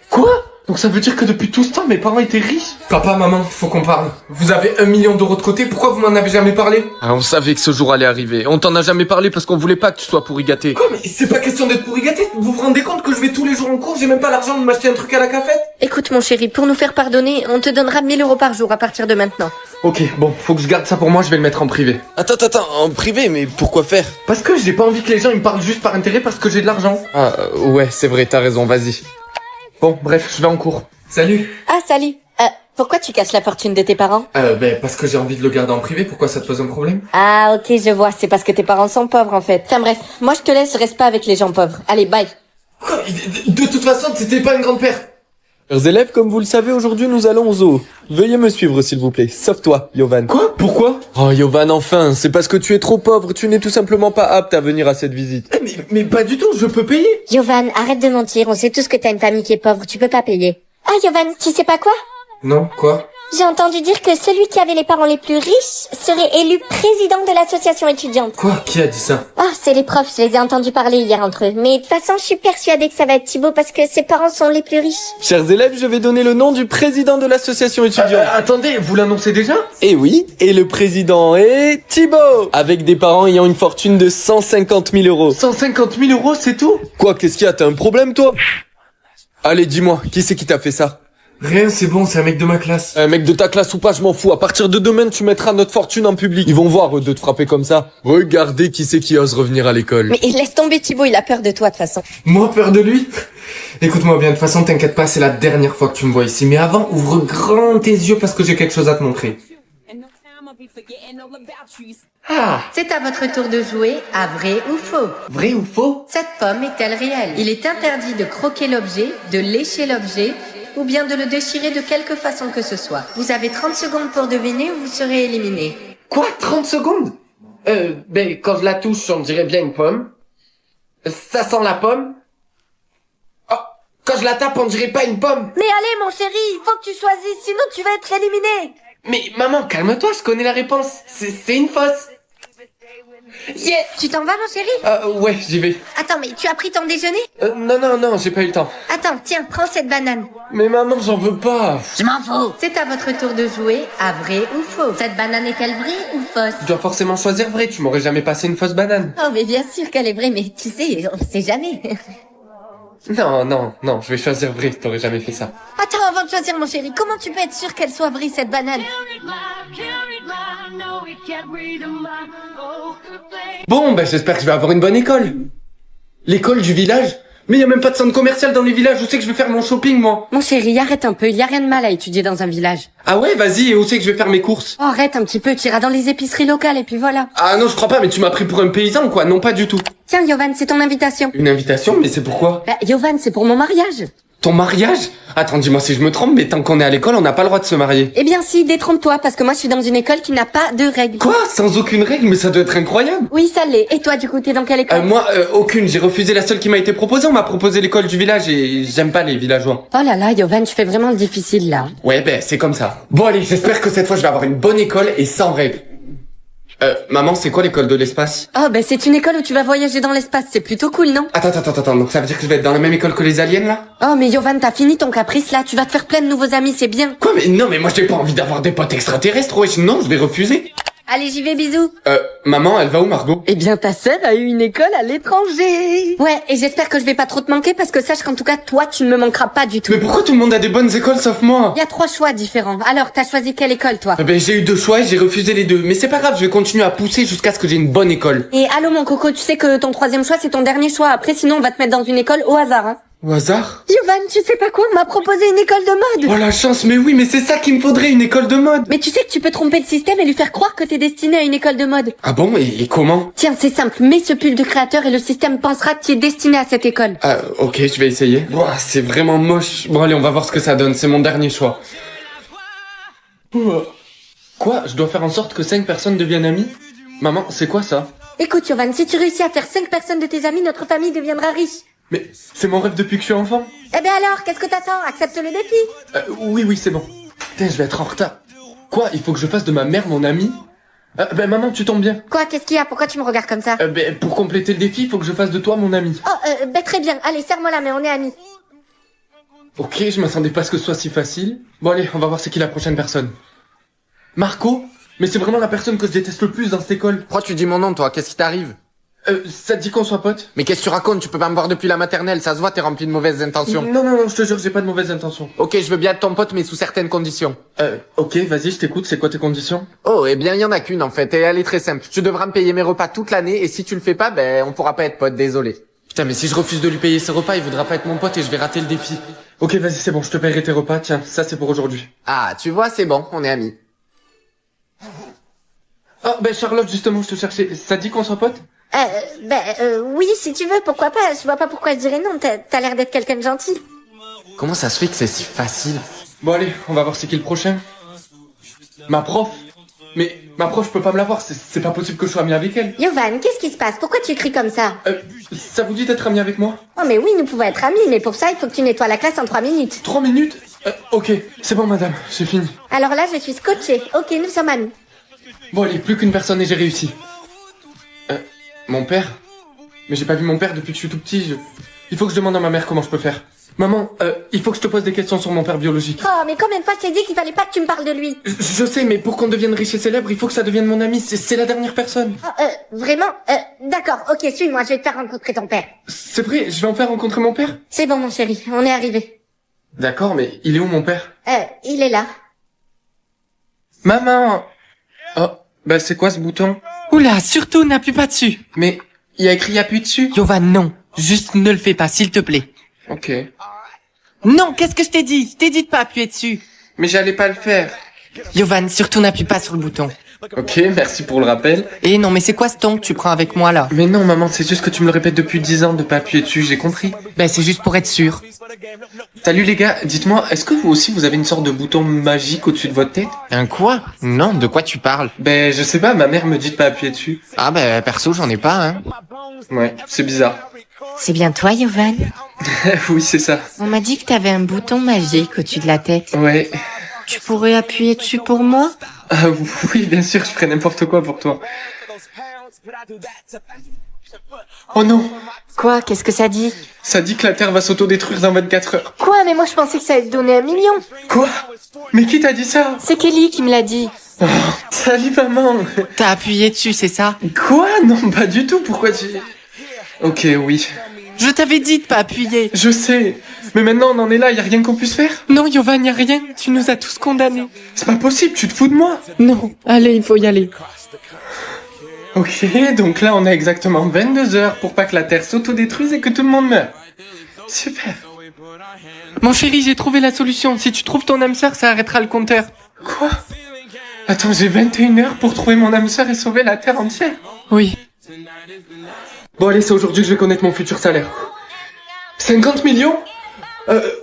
Speaker 2: Quoi? Donc ça veut dire que depuis tout ce temps, mes parents étaient riches? Papa, maman, faut qu'on parle. Vous avez 1 million d'euros de côté, pourquoi vous m'en avez jamais parlé? Ah, on savait que ce jour allait arriver. On t'en a jamais parlé parce qu'on voulait pas que tu sois pourri gâté. Quoi? Mais c'est pas question d'être pourri gâté. Vous vous rendez compte que je vais tous les jours en cours, j'ai même pas l'argent de m'acheter un truc à la cafette?
Speaker 6: Écoute mon chéri, pour nous faire pardonner, on te donnera 1000 euros par jour à partir de maintenant.
Speaker 2: Ok, bon, faut que je garde ça pour moi, je vais le mettre en privé.
Speaker 1: Attends, en privé, mais pourquoi faire?
Speaker 2: Parce que j'ai pas envie que les gens ils me parlent juste par intérêt parce que j'ai de l'argent. Ah, ouais, c'est vrai, t'as raison, vas-y. Bon, bref, je vais en cours. Salut.
Speaker 6: Ah, salut. Pourquoi tu caches la fortune de tes parents?
Speaker 2: Parce que j'ai envie de le garder en privé, pourquoi ça te pose un problème?
Speaker 6: Ah, ok, je vois, c'est parce que tes parents sont pauvres en fait. Enfin bref, moi je te laisse, reste pas avec les gens pauvres. Allez, bye.
Speaker 2: Quoi? De toute façon, c'était pas une grande perte.
Speaker 7: Chers élèves, comme vous le savez, aujourd'hui nous allons au zoo. Veuillez me suivre s'il vous plaît, sauf toi, Yovan.
Speaker 2: Quoi? Pourquoi?
Speaker 7: Oh Yovan, enfin, c'est parce que tu es trop pauvre, tu n'es tout simplement pas apte à venir à cette visite.
Speaker 2: Mais pas du tout, je peux payer.
Speaker 3: Yovan, arrête de mentir, on sait tous que t'as une famille qui est pauvre, tu peux pas payer. Ah Yovan, tu sais pas quoi?
Speaker 2: Non, quoi?
Speaker 3: J'ai entendu dire que celui qui avait les parents les plus riches serait élu président de l'association étudiante.
Speaker 2: Quoi? Qui a dit ça?
Speaker 3: Oh, c'est les profs, je les ai entendus parler hier entre eux. Mais de toute façon, je suis persuadée que ça va être Thibaut parce que ses parents sont les plus riches.
Speaker 7: Chers élèves, je vais donner le nom du président de l'association étudiante.
Speaker 2: Attendez, vous l'annoncez déjà?
Speaker 7: Eh oui, et le président est Thibaut, avec des parents ayant une fortune de 150 000 euros.
Speaker 2: 150 000 euros, c'est tout?
Speaker 7: Quoi, qu'est-ce qu'il y a, t'as un problème toi? Allez, dis-moi, qui c'est qui t'a fait ça?
Speaker 2: Rien, c'est bon, c'est un mec de ma classe.
Speaker 7: Un mec de ta classe ou pas, je m'en fous. À partir de demain, tu mettras notre fortune en public. Ils vont voir, eux, de te frapper comme ça. Regardez qui c'est qui ose revenir à l'école.
Speaker 6: Mais laisse tomber Thibaut, il a peur de toi de toute façon.
Speaker 2: Moi, peur de lui? Écoute-moi bien, de toute façon, t'inquiète pas, c'est la dernière fois que tu me vois ici. Mais avant, ouvre grand tes yeux parce que j'ai quelque chose à te montrer.
Speaker 6: Ah, c'est à votre tour de jouer à vrai ou faux.
Speaker 2: Vrai ou faux?
Speaker 6: Cette pomme est-elle réelle? Il est interdit de croquer l'objet, de lécher l'objet, ou bien de le déchirer de quelque façon que ce soit. Vous avez 30 secondes pour deviner ou vous serez éliminé.
Speaker 2: Quoi? 30 secondes? Quand je la touche, on dirait bien une pomme. Ça sent la pomme. Oh, quand je la tape, on dirait pas une pomme.
Speaker 6: Mais allez mon chéri, il faut que tu choisisses, sinon tu vas être éliminé.
Speaker 2: Mais maman, calme-toi, je connais la réponse. C'est une fausse.
Speaker 6: Yes. Tu t'en vas mon chéri?
Speaker 2: Ouais, j'y vais.
Speaker 6: Attends, mais tu as pris ton déjeuner?
Speaker 2: Non, j'ai pas eu le temps.
Speaker 6: Attends, tiens, prends cette banane.
Speaker 2: Mais maman, j'en veux pas.
Speaker 6: Je m'en fous. C'est à votre tour de jouer à vrai ou faux. Cette banane est-elle vraie ou fausse?
Speaker 2: Je dois forcément choisir vrai, tu m'aurais jamais passé une fausse banane.
Speaker 6: Oh mais bien sûr qu'elle est vraie, mais tu sais, on sait jamais.
Speaker 2: Non, je vais choisir vrai, t'aurais jamais fait ça.
Speaker 6: Attends, avant de choisir mon chéri, comment tu peux être sûr qu'elle soit vraie cette banane?
Speaker 2: Bon, j'espère que je vais avoir une bonne école. L'école du village? Mais y a même pas de centre commercial dans les villages, où c'est que je vais faire mon shopping, moi?
Speaker 6: Mon chéri, arrête un peu, il y a rien de mal à étudier dans un village.
Speaker 2: Ah ouais, vas-y, et où c'est que je vais faire mes courses?
Speaker 6: Oh, arrête un petit peu, tu iras dans les épiceries locales et puis voilà.
Speaker 2: Ah non, je crois pas, mais tu m'as pris pour un paysan ou quoi? Non, pas du tout.
Speaker 6: Tiens, Yovan, c'est ton invitation.
Speaker 2: Une invitation? Mais c'est pourquoi?
Speaker 6: Bah, Yovan, c'est pour mon mariage.
Speaker 2: Ton mariage? Attends, dis-moi si je me trompe, mais tant qu'on est à l'école, on n'a pas le droit de se marier.
Speaker 6: Eh bien si, détrompe-toi, parce que moi je suis dans une école qui n'a pas de règles.
Speaker 2: Quoi? Sans aucune règle? Mais ça doit être incroyable.
Speaker 6: Oui, ça l'est. Et toi, du coup, t'es dans quelle école?
Speaker 2: Moi, aucune. J'ai refusé la seule qui m'a été proposée. On m'a proposé l'école du village et j'aime pas les villageois.
Speaker 6: Oh là là, Yovan, tu fais vraiment le difficile, là.
Speaker 2: Ouais, ben, c'est comme ça. Bon, allez, j'espère que cette fois je vais avoir une bonne école et sans règles. Maman, c'est quoi l'école de l'espace?
Speaker 6: Oh, ben c'est une école où tu vas voyager dans l'espace, c'est plutôt cool, non?
Speaker 2: Attends, donc ça veut dire que je vais être dans la même école que les aliens, là?
Speaker 6: Oh, mais Yovan, t'as fini ton caprice, là, tu vas te faire plein de nouveaux amis, c'est bien.
Speaker 2: Quoi? Mais non, mais moi j'ai pas envie d'avoir des potes extraterrestres, wesh, non, je vais refuser.
Speaker 6: Allez, j'y vais, bisous.
Speaker 2: Maman, elle va où, Margot?
Speaker 6: Eh bien, ta sœur a eu une école à l'étranger. Ouais, et j'espère que je vais pas trop te manquer, parce que sache qu'en tout cas, toi, tu ne me manqueras pas du tout.
Speaker 2: Mais pourquoi tout le monde a des bonnes écoles sauf moi?
Speaker 6: Il y a 3 choix différents. Alors, t'as choisi quelle école, toi?
Speaker 2: Ben, j'ai eu 2 choix et j'ai refusé les 2. Mais c'est pas grave, je vais continuer à pousser jusqu'à ce que j'ai une bonne école.
Speaker 6: Et allô, mon coco, tu sais que ton 3e choix, c'est ton dernier choix. Après, sinon, on va te mettre dans une école au hasard, hein.
Speaker 2: Au hasard?
Speaker 6: Yovan, tu sais pas quoi, on m'a proposé une école de mode.
Speaker 2: Oh la chance, mais oui, mais c'est ça qu'il me faudrait, une école de mode.
Speaker 6: Mais tu sais que tu peux tromper le système et lui faire croire que t'es destiné à une école de mode.
Speaker 2: Ah bon, et comment?
Speaker 6: Tiens, c'est simple, mets ce pull de créateur et le système pensera que tu es destiné à cette école.
Speaker 2: Ah, ok, je vais essayer. Ouah, c'est vraiment moche. Bon, allez, on va voir ce que ça donne, c'est mon dernier choix. Quoi? Je dois faire en sorte que 5 personnes deviennent amies? Maman, c'est quoi ça?
Speaker 6: Écoute, Yovan, si tu réussis à faire 5 personnes de tes amis, notre famille deviendra riche.
Speaker 2: Mais c'est mon rêve depuis que je suis enfant.
Speaker 6: Eh ben alors, qu'est-ce que t'attends? Accepte le défi.
Speaker 2: Oui, c'est bon. Putain, je vais être en retard. Quoi? Il faut que je fasse de ma mère mon amie? Ben maman, tu tombes bien.
Speaker 6: Quoi, qu'est-ce qu'il y a? Pourquoi tu me regardes comme ça?
Speaker 2: Ben pour compléter le défi, il faut que je fasse de toi mon ami.
Speaker 6: Oh, ben très bien. Allez, serre-moi la main, on est amis.
Speaker 2: Ok, je m'attendais pas à ce que ce soit si facile. Bon allez, on va voir c'est qui la prochaine personne. Marco? Mais c'est vraiment la personne que je déteste le plus dans cette école.
Speaker 5: Pourquoi tu dis mon nom, toi? Qu'est-ce qui t'arrive?
Speaker 2: Ça te dit qu'on soit potes?
Speaker 5: Mais qu'est-ce que tu racontes? Tu peux pas me voir depuis la maternelle, ça se voit, t'es rempli de mauvaises intentions.
Speaker 2: Non, je te jure, j'ai pas de mauvaises intentions.
Speaker 5: Ok, je veux bien être ton pote, mais sous certaines conditions.
Speaker 2: Ok, vas-y, je t'écoute, c'est quoi tes conditions?
Speaker 5: Oh, eh bien, il y en a qu'une, en fait, et elle est très simple. Tu devras me payer mes repas toute l'année, et si tu le fais pas, ben, on pourra pas être pote, désolé.
Speaker 2: Putain, mais si je refuse de lui payer ses repas, il voudra pas être mon pote et je vais rater le défi. Ok, vas-y, c'est bon, je te paierai tes repas, tiens, ça c'est pour aujourd'hui.
Speaker 5: Ah, tu vois, c'est bon, on est amis.
Speaker 2: Ah, ben Charlotte, justement, je te cherchais. Ça te dit qu'on soit pote?
Speaker 3: Oui, si tu veux, pourquoi pas. Je vois pas pourquoi je dirais non. T'as l'air d'être quelqu'un de gentil.
Speaker 5: Comment ça se fait que c'est si facile?
Speaker 2: Bon allez, on va voir c'est qui le prochain. Ma prof. Mais ma prof, je peux pas me la voir, c'est pas possible que je sois ami avec elle.
Speaker 3: Yovan, qu'est-ce qui se passe? Pourquoi tu cries comme ça?
Speaker 2: Ça vous dit d'être ami avec moi?
Speaker 3: Oh mais oui, nous pouvons être amis, mais pour ça, il faut que tu nettoies la classe en 3 minutes.
Speaker 2: 3 minutes? Ok, c'est bon madame, j'ai fini.
Speaker 3: Alors là, je suis scotché. Ok, nous sommes amis.
Speaker 2: Bon allez, plus qu'une personne et j'ai réussi. Mon père? Mais j'ai pas vu mon père depuis que je suis tout petit, il faut que je demande à ma mère comment je peux faire. Maman, il faut que je te pose des questions sur mon père biologique.
Speaker 3: Oh, mais combien de fois je t'ai dit qu'il fallait pas que tu me parles de lui?
Speaker 2: Je sais, mais pour qu'on devienne riche et célèbre, il faut que ça devienne mon ami, c'est la dernière personne.
Speaker 3: Oh, vraiment? D'accord, ok, suis-moi, je vais te faire rencontrer ton père.
Speaker 2: C'est vrai, je vais en faire rencontrer mon père?
Speaker 3: C'est bon, mon chéri, on est arrivé.
Speaker 2: D'accord, mais il est où mon père?
Speaker 3: Il est là.
Speaker 2: Maman! Oh, bah c'est quoi ce bouton?
Speaker 1: Oula, surtout n'appuie pas dessus.
Speaker 2: Mais, il y a écrit appuie dessus?
Speaker 1: Yovan, non. Juste ne le fais pas, s'il te plaît.
Speaker 2: Ok.
Speaker 1: Non, qu'est-ce que je t'ai dit? Je t'ai dit de pas appuyer dessus.
Speaker 2: Mais j'allais pas le faire.
Speaker 1: Yovan, surtout n'appuie pas sur le bouton.
Speaker 2: Ok, merci pour le rappel.
Speaker 1: Eh non, mais c'est quoi ce ton que tu prends avec moi là?
Speaker 2: Mais non maman, c'est juste que tu me le répètes depuis 10 ans de pas appuyer dessus, j'ai compris.
Speaker 1: Ben c'est juste pour être sûr.
Speaker 2: Salut les gars, dites-moi, est-ce que vous aussi vous avez une sorte de bouton magique au-dessus de votre tête?
Speaker 5: Un quoi? Non, de quoi tu parles?
Speaker 2: Ben je sais pas, ma mère me dit de pas appuyer dessus.
Speaker 5: Ah ben, perso, j'en ai pas, hein.
Speaker 2: Ouais, c'est bizarre.
Speaker 6: C'est bien toi, Yovan?
Speaker 2: Oui, c'est ça.
Speaker 6: On m'a dit que t'avais un bouton magique au-dessus de la tête.
Speaker 2: Ouais.
Speaker 6: Tu pourrais appuyer dessus pour moi?
Speaker 2: Ah oui, bien sûr, je ferais n'importe quoi pour toi. Oh non,
Speaker 6: Quoi? Qu'est-ce que ça dit?
Speaker 2: ça dit que la Terre va s'autodétruire dans 24 heures.
Speaker 6: Quoi? Mais moi je pensais que ça allait te donner 1 million.
Speaker 2: Quoi? Mais qui t'a dit ça?
Speaker 6: C'est Kelly qui me l'a dit.
Speaker 2: Oh, salut maman.
Speaker 1: T'as appuyé dessus, c'est ça?
Speaker 2: Quoi? Non, pas du tout, pourquoi tu... Ok, oui.
Speaker 1: Je t'avais dit de pas appuyer.
Speaker 2: Je sais. Mais maintenant on en est là, y a rien qu'on puisse faire?
Speaker 1: Non, Yovan, y a rien. Tu nous as tous condamnés.
Speaker 2: C'est pas possible, tu te fous de moi?
Speaker 1: Non, allez, il faut y aller.
Speaker 2: Ok, donc là on a exactement 22 heures pour pas que la Terre s'autodétruise et que tout le monde meure.
Speaker 1: Super. Mon chéri, j'ai trouvé la solution. Si tu trouves ton âme sœur, ça arrêtera le compteur. Quoi? Attends, j'ai 21 heures pour trouver mon âme sœur et sauver la Terre entière? Oui.
Speaker 2: Bon allez, c'est aujourd'hui que je vais connaître mon futur salaire. 50 millions?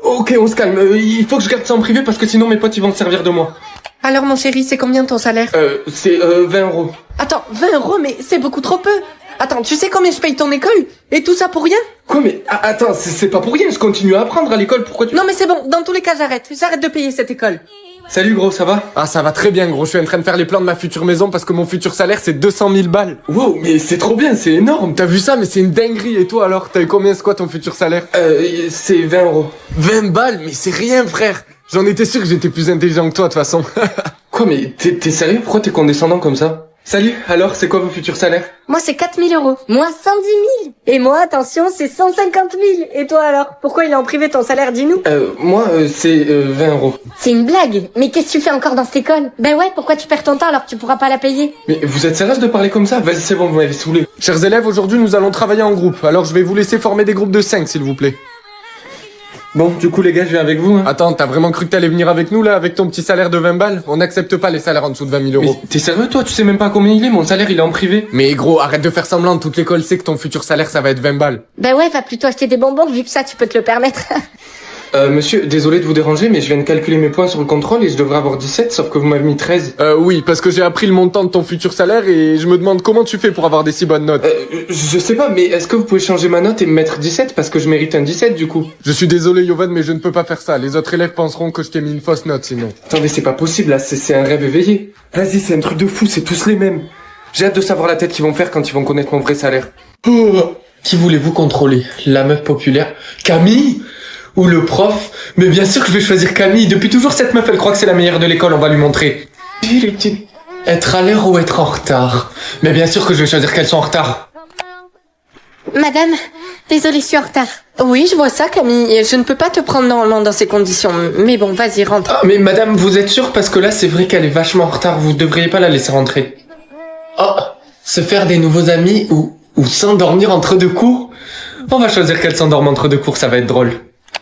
Speaker 2: Ok, on se calme. Il faut que je garde ça en privé parce que sinon mes potes ils vont se servir de moi.
Speaker 6: Alors mon chéri, c'est combien ton salaire?
Speaker 2: C'est 20 euros.
Speaker 6: Attends, 20 euros, mais c'est beaucoup trop peu. Attends, tu sais combien je paye ton école? Et tout ça pour rien?
Speaker 2: Quoi mais attends, c'est pas pour rien, je continue à apprendre à l'école, pourquoi tu...
Speaker 6: Non mais c'est bon, dans tous les cas j'arrête de payer cette école.
Speaker 2: Salut gros, ça va?
Speaker 7: Ah, ça va très bien, gros. Je suis en train de faire les plans de ma future maison parce que mon futur salaire, c'est 200 000 balles.
Speaker 2: Wow, mais c'est trop bien, c'est énorme.
Speaker 7: T'as vu ça? Mais c'est une dinguerie. Et toi, alors? T'as eu combien, c'est quoi ton futur salaire?
Speaker 2: C'est 20 euros.
Speaker 7: 20 balles? Mais c'est rien, frère. J'en étais sûr que j'étais plus intelligent que toi, de toute façon.
Speaker 2: Quoi, mais t'es sérieux? Pourquoi t'es condescendant comme ça? Salut, alors, c'est quoi vos futurs salaires?
Speaker 6: Moi c'est 4 000 euros.
Speaker 3: Moi, 110 000.
Speaker 6: Et moi, attention, c'est 150 000. Et toi alors? Pourquoi il est en privé ton salaire, dis-nous?
Speaker 2: Moi, c'est 20 euros.
Speaker 3: C'est une blague. Mais qu'est-ce que tu fais encore dans cette école? Ben ouais, pourquoi tu perds ton temps alors que tu pourras pas la payer?
Speaker 2: Mais vous êtes sérieuse de parler comme ça? Vas-y, c'est bon, vous m'avez saoulé.
Speaker 7: Chers élèves, aujourd'hui, nous allons travailler en groupe. Alors, je vais vous laisser former des groupes de 5, s'il vous plaît.
Speaker 2: Bon, du coup, les gars, je viens avec vous, hein.
Speaker 7: Attends, t'as vraiment cru que t'allais venir avec nous, là, avec ton petit salaire de 20 balles? On n'accepte pas les salaires en dessous de 20 000 euros.
Speaker 2: Mais t'es sérieux, toi? Tu sais même pas combien il est? Mon salaire, il est en privé.
Speaker 7: Mais gros, arrête de faire semblant. Toute l'école sait que ton futur salaire, ça va être 20 balles.
Speaker 3: Ben ouais, va plutôt acheter des bonbons vu que ça, tu peux te le permettre.
Speaker 2: Monsieur, désolé de vous déranger, mais je viens de calculer mes points sur le contrôle et je devrais avoir 17, sauf que vous m'avez mis 13.
Speaker 7: Oui, parce que j'ai appris le montant de ton futur salaire et je me demande comment tu fais pour avoir des si bonnes notes.
Speaker 2: Je sais pas, mais est-ce que vous pouvez changer ma note et me mettre 17 parce que je mérite un 17 du coup?
Speaker 7: Je suis désolé, Yovan, mais je ne peux pas faire ça. Les autres élèves penseront que je t'ai mis une fausse note, sinon.
Speaker 2: Attendez, c'est pas possible, là, c'est un rêve éveillé. Vas-y, c'est un truc de fou, c'est tous les mêmes. J'ai hâte de savoir la tête qu'ils vont faire quand ils vont connaître mon vrai salaire.
Speaker 1: Oh, qui voulez-vous contrôler? La meuf populaire? Camille? Ou le prof? Mais bien sûr que je vais choisir Camille. Depuis toujours, cette meuf, elle croit que c'est la meilleure de l'école, on va lui montrer. Être à l'heure ou être en retard? Mais bien sûr que je vais choisir qu'elles sont en retard.
Speaker 3: Madame, désolée, je suis en retard.
Speaker 6: Oui, je vois ça, Camille. Je ne peux pas te prendre normalement dans ces conditions. Mais bon, vas-y, rentre.
Speaker 1: Ah, mais madame, vous êtes sûre? Parce que là, c'est vrai qu'elle est vachement en retard. Vous devriez pas la laisser rentrer. Oh, se faire des nouveaux amis ou s'endormir entre deux cours? On va choisir qu'elle s'endorme entre deux cours, ça va être drôle.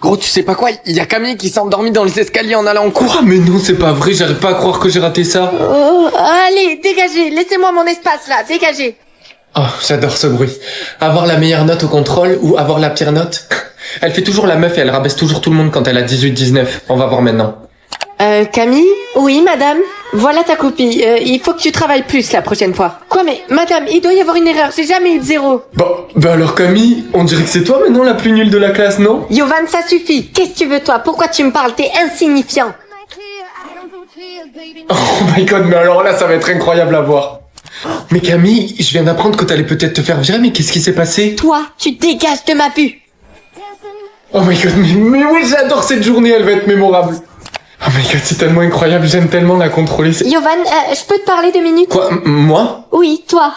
Speaker 5: Gros, tu sais pas quoi? Il y a Camille qui s'est endormie dans les escaliers en allant en cours.
Speaker 1: Quoi? Mais non, c'est pas vrai, j'arrive pas à croire que j'ai raté ça.
Speaker 6: Oh, allez, dégagez. Laissez-moi mon espace, là. Dégagez.
Speaker 1: Oh, j'adore ce bruit. Avoir la meilleure note au contrôle ou avoir la pire note? Elle fait toujours la meuf et elle rabaisse toujours tout le monde quand elle a 18-19. On va voir maintenant.
Speaker 6: Camille? Oui, madame. Voilà ta copie. Il faut que tu travailles plus la prochaine fois. Quoi, mais madame, il doit y avoir une erreur. J'ai jamais eu de 0.
Speaker 1: Bon, bah alors Camille, on dirait que c'est toi maintenant la plus nulle de la classe, non?
Speaker 6: Yovan, ça suffit.
Speaker 3: Qu'est-ce que tu veux, toi? Pourquoi tu me parles? T'es insignifiant.
Speaker 1: Oh my god, mais alors là, ça va être incroyable à voir. Mais Camille, je viens d'apprendre que t'allais peut-être te faire virer, mais qu'est-ce qui s'est passé?
Speaker 3: Toi, tu dégages de ma vue.
Speaker 1: Oh my god, mais oui, j'adore cette journée, elle va être mémorable. Oh my god, c'est tellement incroyable, j'aime tellement la contrôler.
Speaker 3: Yovan, je peux te parler 2 minutes?
Speaker 1: Quoi, moi?
Speaker 3: Oui, toi.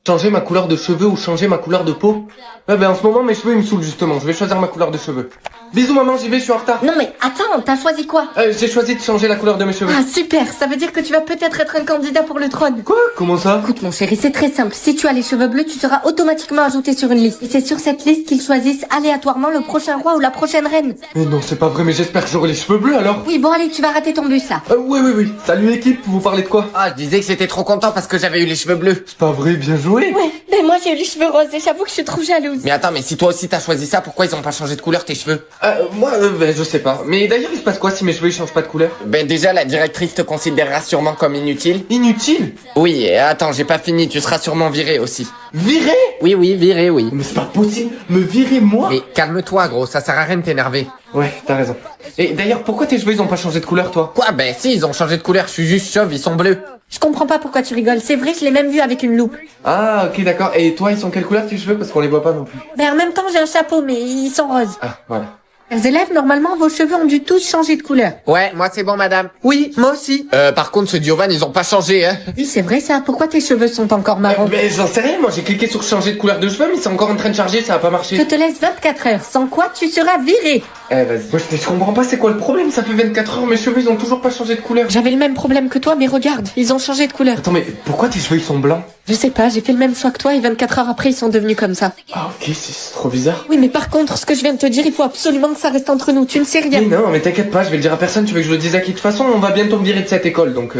Speaker 2: Changer ma couleur de cheveux ou changer ma couleur de peau? Ouais, ben en ce moment, mes cheveux ils me saoulent justement, je vais choisir ma couleur de cheveux. Bisous maman, j'y vais, je suis en retard.
Speaker 3: Non mais attends, t'as choisi quoi?
Speaker 2: J'ai choisi de changer la couleur de mes cheveux.
Speaker 6: Ah, super. Ça veut dire que tu vas peut-être être un candidat pour le trône.
Speaker 2: Quoi? Comment ça?
Speaker 6: Écoute, mon chéri, c'est très simple. Si tu as les cheveux bleus, tu seras automatiquement ajouté sur une liste. Et c'est sur cette liste qu'ils choisissent aléatoirement le prochain roi ou la prochaine reine.
Speaker 2: Mais non, c'est pas vrai, mais j'espère que j'aurai les cheveux bleus alors.
Speaker 6: Oui, bon, allez, tu vas rater ton bus, là.
Speaker 2: Oui. Salut l'équipe, vous parlez de quoi?
Speaker 5: Ah, je disais que j'étais trop content parce que j'avais eu les cheveux bleus.
Speaker 2: C'est pas vrai, bien joué.
Speaker 6: Ouais, ben moi, j'ai eu les cheveux roses et j'avoue que je suis trop jalouse.
Speaker 5: Mais attends, mais si toi aussi t'as choisi ça, pourquoi ils ont pas changé de couleur tes cheveux?
Speaker 2: Moi, ben je sais pas. Mais d'ailleurs, il se passe quoi si mes cheveux ils changent pas de couleur?
Speaker 5: Ben déjà, la directrice te considérera sûrement comme inutile.
Speaker 2: Inutile?
Speaker 5: Oui, et attends, j'ai pas fini, tu seras sûrement viré aussi.
Speaker 2: Viré?
Speaker 5: Oui, viré, oui.
Speaker 2: Mais c'est pas possible, me virer moi?
Speaker 5: Mais calme-toi, gros, ça sert à rien de t'énerver.
Speaker 2: Ouais, t'as raison. Et d'ailleurs, pourquoi tes cheveux ils ont pas changé de couleur toi?
Speaker 5: Quoi? Ben si, ils ont changé de couleur, je suis juste chauve, ils sont bleus.
Speaker 6: Je comprends pas pourquoi tu rigoles. C'est vrai, je l'ai même vu avec une loupe.
Speaker 2: Ah, ok, d'accord. Et toi, ils sont quelle couleur tes cheveux? Parce qu'on les voit pas non plus.
Speaker 6: Ben en même temps, j'ai un chapeau, mais ils sont roses.
Speaker 2: Ah, voilà.
Speaker 6: Les élèves, normalement, vos cheveux ont dû tous changer de couleur.
Speaker 5: Ouais, moi c'est bon, madame.
Speaker 1: Oui, moi aussi.
Speaker 5: Par contre, ceux d'Yovan, ils ont pas changé, hein.
Speaker 6: Oui, c'est vrai ça. Pourquoi tes cheveux sont encore marrons?
Speaker 2: Mais j'en sais rien, moi j'ai cliqué sur changer de couleur de cheveux, mais c'est encore en train de charger, ça a pas marché.
Speaker 6: Je te laisse 24 heures, sans quoi tu seras viré.
Speaker 2: Eh, vas-y. Moi, je comprends pas c'est quoi le problème, ça fait 24 heures, mes cheveux, ils ont toujours pas changé de couleur.
Speaker 6: J'avais le même problème que toi, mais regarde, ils ont changé de couleur.
Speaker 2: Attends, mais pourquoi tes cheveux, ils sont blancs?
Speaker 6: Je sais pas, j'ai fait le même choix que toi et 24 heures après, ils sont devenus comme ça.
Speaker 2: Ah, ok, c'est trop bizarre.
Speaker 6: Oui, mais par contre, ce que je viens de te dire, il faut absolument que ça reste entre nous. Tu ne sais rien.
Speaker 2: Mais non, mais t'inquiète pas, je vais le dire à personne, tu veux que je le dise à qui? De toute façon, on va bientôt me virer de cette école, donc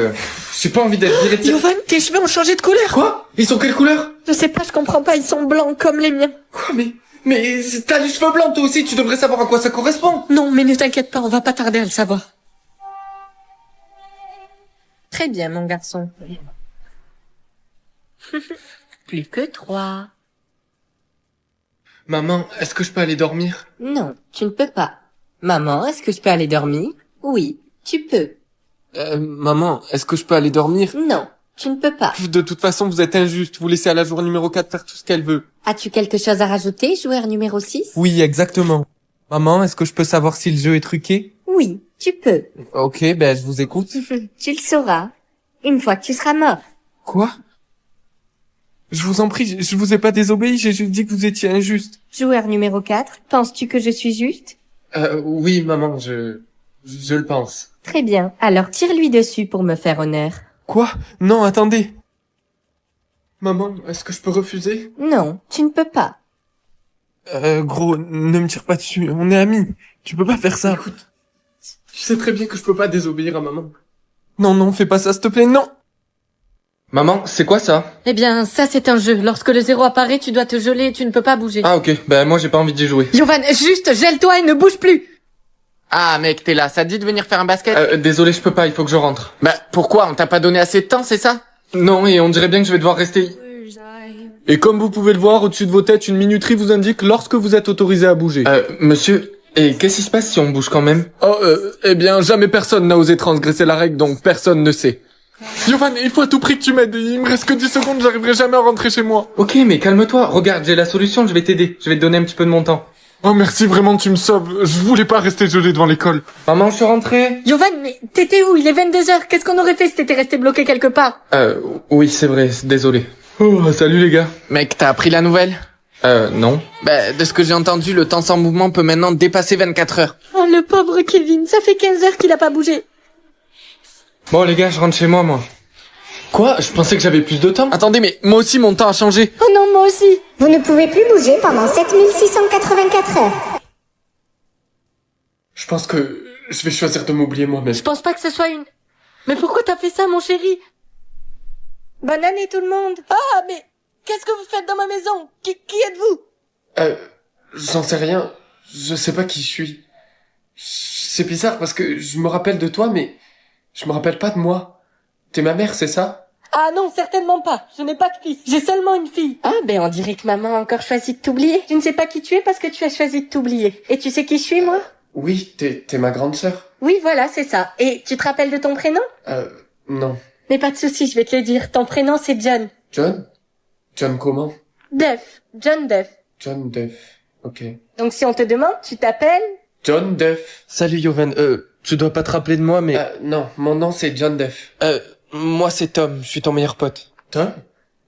Speaker 2: j'ai pas envie d'être viré de cette...
Speaker 6: Yovan, tes cheveux ont changé de couleur.
Speaker 2: Quoi? Ils sont quelle couleur?
Speaker 6: Je sais pas, je comprends pas, ils sont blancs comme les miens.
Speaker 2: Quoi, mais t'as les cheveux blancs toi aussi, tu devrais savoir à quoi ça correspond.
Speaker 6: Non, mais ne t'inquiète pas, on va pas tarder à le savoir. Très bien, mon garçon. Plus que 3.
Speaker 2: Maman, est-ce que je peux aller dormir?
Speaker 6: Non, tu ne peux pas. Maman, est-ce que je peux aller dormir? Oui, tu peux.
Speaker 1: Maman, est-ce que je peux aller dormir?
Speaker 6: Non, tu ne peux pas.
Speaker 1: De toute façon, vous êtes injuste. Vous laissez à la joueur numéro 4 faire tout ce qu'elle veut.
Speaker 6: As-tu quelque chose à rajouter, joueur numéro 6?
Speaker 1: Oui, exactement. Maman, est-ce que je peux savoir si le jeu est truqué?
Speaker 6: Oui, tu peux.
Speaker 1: Ok, ben je vous écoute.
Speaker 6: Tu le sauras. Une fois que tu seras mort.
Speaker 1: Quoi? Je vous en prie, je vous ai pas désobéi, j'ai juste dit que vous étiez injuste.
Speaker 6: Joueur numéro 4, penses-tu que je suis juste?
Speaker 2: Oui, maman, je le pense.
Speaker 6: Très bien, alors tire-lui dessus pour me faire honneur.
Speaker 1: Quoi? Non, attendez.
Speaker 2: Maman, est-ce que je peux refuser?
Speaker 6: Non, tu ne peux pas.
Speaker 1: Gros, ne me tire pas dessus, on est amis. Tu peux pas faire ça.
Speaker 2: Écoute, tu sais très bien que je peux pas désobéir à maman.
Speaker 1: Non, fais pas ça, s'il te plaît, non.
Speaker 2: Maman, c'est quoi ça?
Speaker 6: Eh bien, ça c'est un jeu. Lorsque le 0 apparaît, tu dois te geler et tu ne peux pas bouger.
Speaker 2: Ah ok, ben moi j'ai pas envie d'y jouer.
Speaker 6: Yovan, juste gèle-toi et ne bouge plus.
Speaker 5: Ah mec, t'es là, ça te dit de venir faire un basket?
Speaker 2: Désolé, je peux pas, il faut que je rentre.
Speaker 5: Bah pourquoi? On t'a pas donné assez de temps, c'est ça?
Speaker 2: Non, et on dirait bien que je vais devoir rester...
Speaker 7: Et comme vous pouvez le voir, au-dessus de vos têtes, une minuterie vous indique lorsque vous êtes autorisé à bouger.
Speaker 2: Monsieur, et qu'est-ce qui se passe si on bouge quand même?
Speaker 7: Eh bien, jamais personne n'a osé transgresser la règle, donc personne ne sait. Yovan, il faut à tout prix que tu m'aides. Il me reste que 10 secondes, j'arriverai jamais à rentrer chez moi.
Speaker 2: Ok, mais calme-toi, regarde, j'ai la solution, je vais t'aider. Je vais te donner un petit peu de mon temps.
Speaker 7: Oh merci, vraiment, tu me sauves. Je voulais pas rester gelé devant l'école.
Speaker 2: Maman, je suis rentré.
Speaker 6: Yovan, mais t'étais où? Il est 22h. Qu'est-ce qu'on aurait fait si t'étais resté bloqué quelque part?
Speaker 2: Oui, c'est vrai, désolé. Oh, salut les gars.
Speaker 5: Mec, t'as appris la nouvelle?
Speaker 2: Non.
Speaker 5: Bah, de ce que j'ai entendu, le temps sans mouvement peut maintenant dépasser 24 heures.
Speaker 6: Oh, le pauvre Kevin, ça fait 15 heures qu'il a pas bougé.
Speaker 2: Bon les gars, je rentre chez moi, moi. Quoi? Je pensais que j'avais plus de temps.
Speaker 5: Attendez, mais moi aussi mon temps a changé.
Speaker 6: Oh non, moi aussi.
Speaker 3: Vous ne pouvez plus bouger pendant 7684 heures.
Speaker 2: Je pense que je vais choisir de m'oublier moi-même.
Speaker 6: Je pense pas que ce soit une... Mais pourquoi t'as fait ça, mon chéri? Bonne année, tout le monde. Ah, mais qu'est-ce que vous faites dans ma maison? Qui êtes-vous?
Speaker 2: J'en sais rien. Je sais pas qui je suis. C'est bizarre parce que je me rappelle de toi, mais je me rappelle pas de moi. T'es ma mère, c'est ça?
Speaker 6: Ah non, certainement pas. Je n'ai pas de fils. J'ai seulement une fille. Ah, ben on dirait que maman a encore choisi de t'oublier. Tu ne sais pas qui tu es parce que tu as choisi de t'oublier. Et tu sais qui je suis, moi?
Speaker 2: Oui, t'es ma grande sœur.
Speaker 6: Oui, voilà, c'est ça. Et tu te rappelles de ton prénom?
Speaker 2: Non.
Speaker 6: Mais pas de souci, je vais te le dire. Ton prénom, c'est John.
Speaker 2: John? John comment?
Speaker 6: Duff. John Duff.
Speaker 2: John Duff. Ok.
Speaker 6: Donc si on te demande, tu t'appelles?
Speaker 2: John Duff.
Speaker 1: Salut Yovan, tu dois pas te rappeler de moi, mais...
Speaker 2: Non, mon nom c'est John Duff.
Speaker 1: Moi c'est Tom, je suis ton meilleur pote.
Speaker 2: Tom?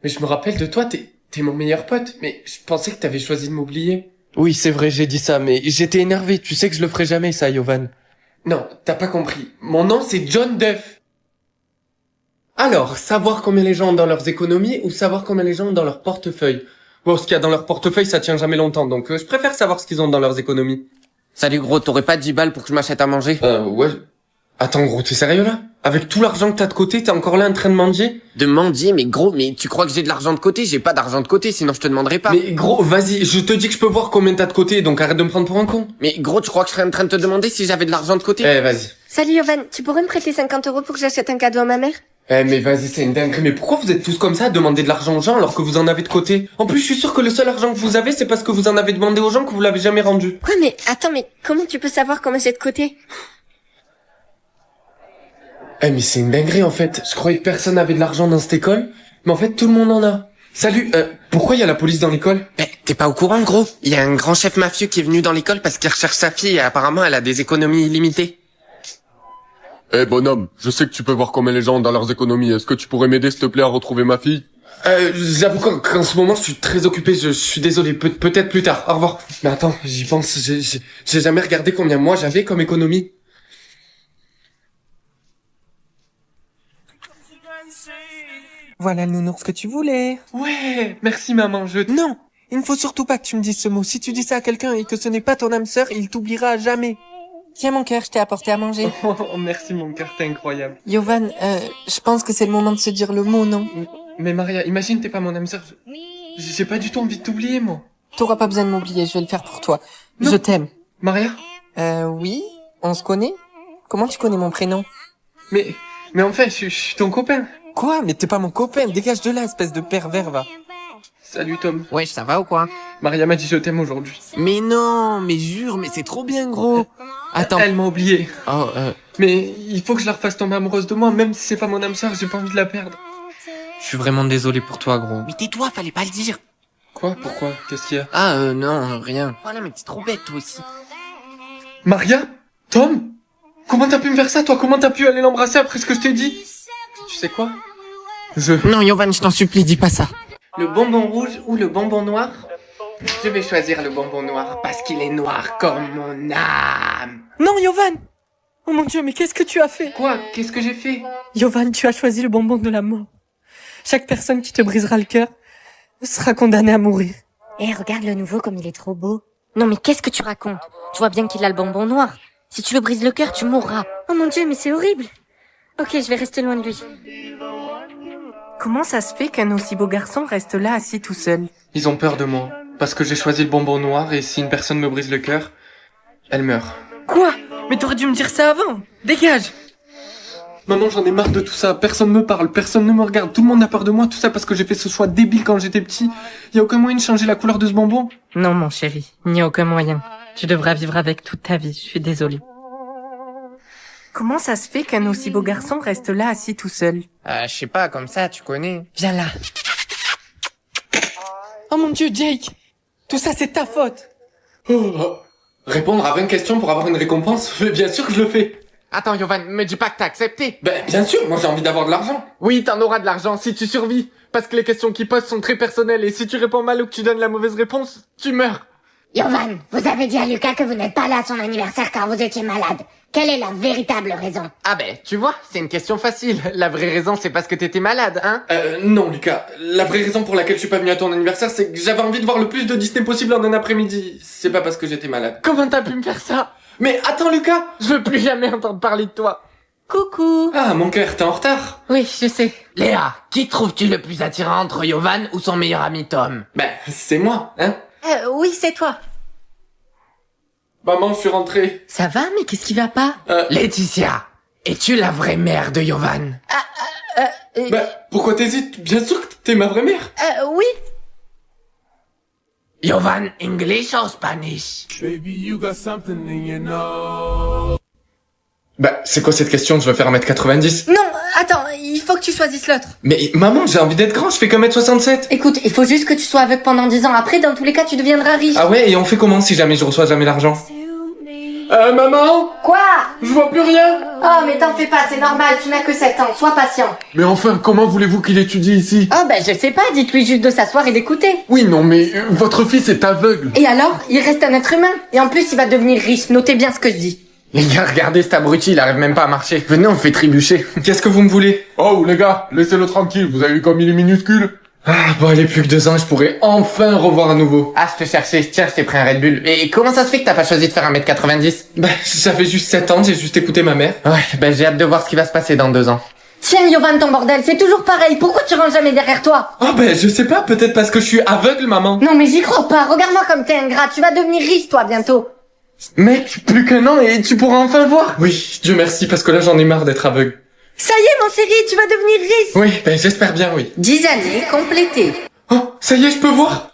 Speaker 2: Mais je me rappelle de toi, t'es mon meilleur pote. Mais je pensais que t'avais choisi de m'oublier.
Speaker 1: Oui, c'est vrai, j'ai dit ça, mais j'étais énervé, tu sais que je le ferai jamais ça, Yovan.
Speaker 2: Non, t'as pas compris. Mon nom c'est John Duff. Alors, savoir combien les gens ont dans leurs économies ou savoir combien les gens ont dans leur portefeuille? Bon, ce qu'il y a dans leur portefeuille, ça tient jamais longtemps, donc je préfère savoir ce qu'ils ont dans leurs économies.
Speaker 5: Salut gros, t'aurais pas 10 balles pour que je m'achète à manger?
Speaker 2: Ouais. Attends gros, t'es sérieux là? Avec tout l'argent que t'as de côté, t'es encore là en train de mendier?
Speaker 5: De mendier, mais gros, mais tu crois que j'ai de l'argent de côté? J'ai pas d'argent de côté, sinon je te demanderai pas.
Speaker 2: Mais gros, vas-y, je te dis que je peux voir combien t'as de côté, donc arrête de me prendre pour un con.
Speaker 5: Mais gros, tu crois que je serais en train de te demander si j'avais de l'argent de côté?
Speaker 2: Vas-y.
Speaker 3: Salut Yovan, tu pourrais me prêter 50 € pour que j'achète un cadeau à ma mère?
Speaker 2: Mais vas-y, c'est une dinguerie. Mais pourquoi vous êtes tous comme ça à demander de l'argent aux gens alors que vous en avez de côté? En plus, je suis sûr que le seul argent que vous avez, c'est parce que vous en avez demandé aux gens que vous l'avez jamais rendu.
Speaker 3: Quoi, mais attends, mais comment tu peux savoir combien j'ai de côté?
Speaker 2: Mais c'est une dinguerie en fait. Je croyais que personne n'avait de l'argent dans cette école, mais en fait tout le monde en a. Salut, pourquoi il y a la police dans l'école?
Speaker 5: T'es pas au courant gros? Il y a un grand chef mafieux qui est venu dans l'école parce qu'il recherche sa fille et apparemment elle a des économies illimitées.
Speaker 7: Bonhomme, je sais que tu peux voir combien les gens ont dans leurs économies. Est-ce que tu pourrais m'aider s'il te plaît à retrouver ma fille?
Speaker 2: J'avoue qu'en ce moment, je suis très occupé, je suis désolé, peut-être plus tard, au revoir. Mais attends, j'y pense, j'ai jamais regardé combien moi j'avais comme économie.
Speaker 1: Voilà le nounours que tu voulais.
Speaker 2: Ouais, merci maman,
Speaker 1: Non, il ne faut surtout pas que tu me dises ce mot. Si tu dis ça à quelqu'un et que ce n'est pas ton âme sœur, il t'oubliera à jamais. Tiens mon cœur, je t'ai apporté à manger.
Speaker 2: Oh, merci mon cœur, t'es incroyable.
Speaker 1: Yovan, je pense que c'est le moment de se dire le mot, non?
Speaker 2: Mais Maria, imagine t'es pas mon âme sœur, j'ai pas du tout envie de t'oublier moi.
Speaker 1: T'auras pas besoin de m'oublier, je vais le faire pour toi.
Speaker 2: Non.
Speaker 1: Je t'aime.
Speaker 2: Maria?
Speaker 1: Oui? On se connaît? Comment tu connais mon prénom?
Speaker 2: Mais enfin, je suis ton copain.
Speaker 1: Quoi? Mais t'es pas mon copain, dégage de là, espèce de pervers, va.
Speaker 2: Salut Tom.
Speaker 1: Ouais, ça va ou quoi?
Speaker 2: Maria m'a dit je t'aime aujourd'hui.
Speaker 1: Mais non, mais jure, mais c'est trop bien, gros. Attends.
Speaker 2: Elle m'a oublié.
Speaker 1: Oh,
Speaker 2: Mais il faut que je la refasse tomber amoureuse de moi, même si c'est pas mon âme sœur, j'ai pas envie de la perdre.
Speaker 1: je suis vraiment désolé pour toi, gros.
Speaker 5: Mais tais-toi, fallait pas le dire.
Speaker 2: Quoi? Pourquoi? Qu'est-ce qu'il y a?
Speaker 1: Ah, non, rien.
Speaker 5: Voilà, mais t'es trop bête, toi aussi.
Speaker 2: Maria? Tom? Comment t'as pu me faire ça, toi? Comment t'as pu aller l'embrasser après ce que je t'ai dit? Tu sais quoi?
Speaker 5: Non, Yovan, je t'en supplie, dis pas ça.
Speaker 1: Le bonbon rouge ou le bonbon noir? Je vais choisir le bonbon noir parce qu'il est noir comme mon âme. Non, Yovan! Oh mon Dieu, mais qu'est-ce que tu as fait?
Speaker 2: Quoi? Qu'est-ce que j'ai fait?
Speaker 1: Yovan, tu as choisi le bonbon de la mort. Chaque personne qui te brisera le cœur sera condamnée à mourir.
Speaker 3: Eh, regarde le nouveau comme il est trop beau. Non mais qu'est-ce que tu racontes? Tu vois bien qu'il a le bonbon noir. Si tu le brises le cœur, tu mourras. Oh mon Dieu, mais c'est horrible. Ok, je vais rester loin de lui.
Speaker 1: Comment ça se fait qu'un aussi beau garçon reste là assis tout seul?
Speaker 2: Ils ont peur de moi. Parce que j'ai choisi le bonbon noir et si une personne me brise le cœur, elle meurt.
Speaker 1: Quoi? Mais t'aurais dû me dire ça avant! Dégage!
Speaker 2: Maman, j'en ai marre de tout ça. Personne me parle, personne ne me regarde. Tout le monde a peur de moi. Tout ça parce que j'ai fait ce choix débile quand j'étais petit. Y a aucun moyen de changer la couleur de ce bonbon.
Speaker 1: Non, mon chéri, il n'y a aucun moyen. Tu devras vivre avec toute ta vie, je suis désolée. Comment ça se fait qu'un aussi beau garçon reste là assis tout seul?
Speaker 5: Je sais pas, comme ça, tu connais.
Speaker 1: Viens là. Oh mon Dieu, Jake! Tout ça, c'est ta faute!
Speaker 2: Répondre à 20 questions pour avoir une récompense? Mais bien sûr que je le fais.
Speaker 5: Attends, Yovan, me dis pas que t'as accepté.
Speaker 2: Ben, bien sûr, moi j'ai envie d'avoir de l'argent.
Speaker 7: Oui, t'en auras de l'argent si tu survis. Parce que les questions qu'ils posent sont très personnelles et si tu réponds mal ou que tu donnes la mauvaise réponse, tu meurs.
Speaker 3: Yovan, vous avez dit à Lucas que vous n'êtes pas là à son anniversaire car vous étiez malade. Quelle est la véritable raison?
Speaker 5: Ah ben, tu vois, c'est une question facile. La vraie raison, c'est parce que t'étais malade, hein.
Speaker 2: Non, Lucas. La vraie raison pour laquelle je suis pas venu à ton anniversaire, c'est que j'avais envie de voir le plus de Disney possible en un après-midi. C'est pas parce que j'étais malade.
Speaker 5: Comment t'as pu me faire ça?
Speaker 2: Mais attends, Lucas!
Speaker 5: Je veux plus jamais entendre parler de toi.
Speaker 1: Coucou!
Speaker 2: Ah, mon cœur, t'es en retard?
Speaker 1: Oui, je sais.
Speaker 5: Léa, qui trouves-tu le plus attirant entre Yovan ou son meilleur ami Tom?
Speaker 2: Ben, c'est moi, hein?
Speaker 1: Oui, c'est toi.
Speaker 2: Maman, je suis rentré.
Speaker 1: Ça va, mais qu'est-ce qui va pas?
Speaker 5: Laetitia, es-tu la vraie mère de Yovan?
Speaker 2: Ben, pourquoi t'hésites? Bien sûr que t'es ma vraie mère.
Speaker 1: Oui.
Speaker 5: Yovan, English or Spanish?
Speaker 2: Ben, c'est quoi cette question? Je veux faire 1m90.
Speaker 1: Non, attends, il faut que tu choisisses l'autre.
Speaker 2: Mais maman, j'ai envie d'être grand, je fais qu'1m67.
Speaker 3: Écoute, il faut juste que tu sois aveugle pendant 10 ans. Après, dans tous les cas, tu deviendras riche.
Speaker 2: Ah ouais, et on fait comment si jamais je reçois jamais l'argent? Maman!
Speaker 3: Quoi?
Speaker 2: Je vois plus rien!
Speaker 3: Oh, mais t'en fais pas, c'est normal, tu n'as que 7 ans, sois patient.
Speaker 7: Mais enfin, comment voulez-vous qu'il étudie ici?
Speaker 3: Oh, ben je sais pas, dites-lui juste de s'asseoir et d'écouter.
Speaker 7: Oui, non, mais votre fils est aveugle.
Speaker 3: Et alors, il reste un être humain. Et en plus, il va devenir riche, notez bien ce que je dis.
Speaker 5: Les gars, regardez cet abruti, il arrive même pas à marcher. Venez, on le fait trébucher.
Speaker 2: Qu'est-ce que vous me voulez?
Speaker 7: Oh, les gars, laissez-le tranquille, vous avez vu comme il est minuscule?
Speaker 2: Ah, bon, allez, plus que 2 ans, je pourrais enfin revoir à nouveau.
Speaker 5: Ah, je te cherchais, tiens, je t'ai pris un Red Bull. Et comment ça se fait que t'as pas choisi de faire 1m90?
Speaker 2: Ben, j'avais juste 7 ans, j'ai juste écouté ma mère.
Speaker 5: Ouais, ben j'ai hâte de voir ce qui va se passer dans 2 ans.
Speaker 3: Tiens, Yovan, ton bordel, c'est toujours pareil, pourquoi tu ranges jamais derrière toi?
Speaker 2: Oh ben, je sais pas, peut-être parce que je suis aveugle, maman.
Speaker 3: Non, mais j'y crois pas, regarde-moi comme t'es ingrat, tu vas devenir riche, toi, bientôt.
Speaker 2: Mec, plus qu'un an et tu pourras enfin voir. Oui, Dieu merci, parce que là j'en ai marre d'être aveugle.
Speaker 3: Ça y est, mon chéri, tu vas devenir riche.
Speaker 2: Oui, ben j'espère bien, oui.
Speaker 6: 10 années complétées.
Speaker 2: Oh, ça y est, je peux voir.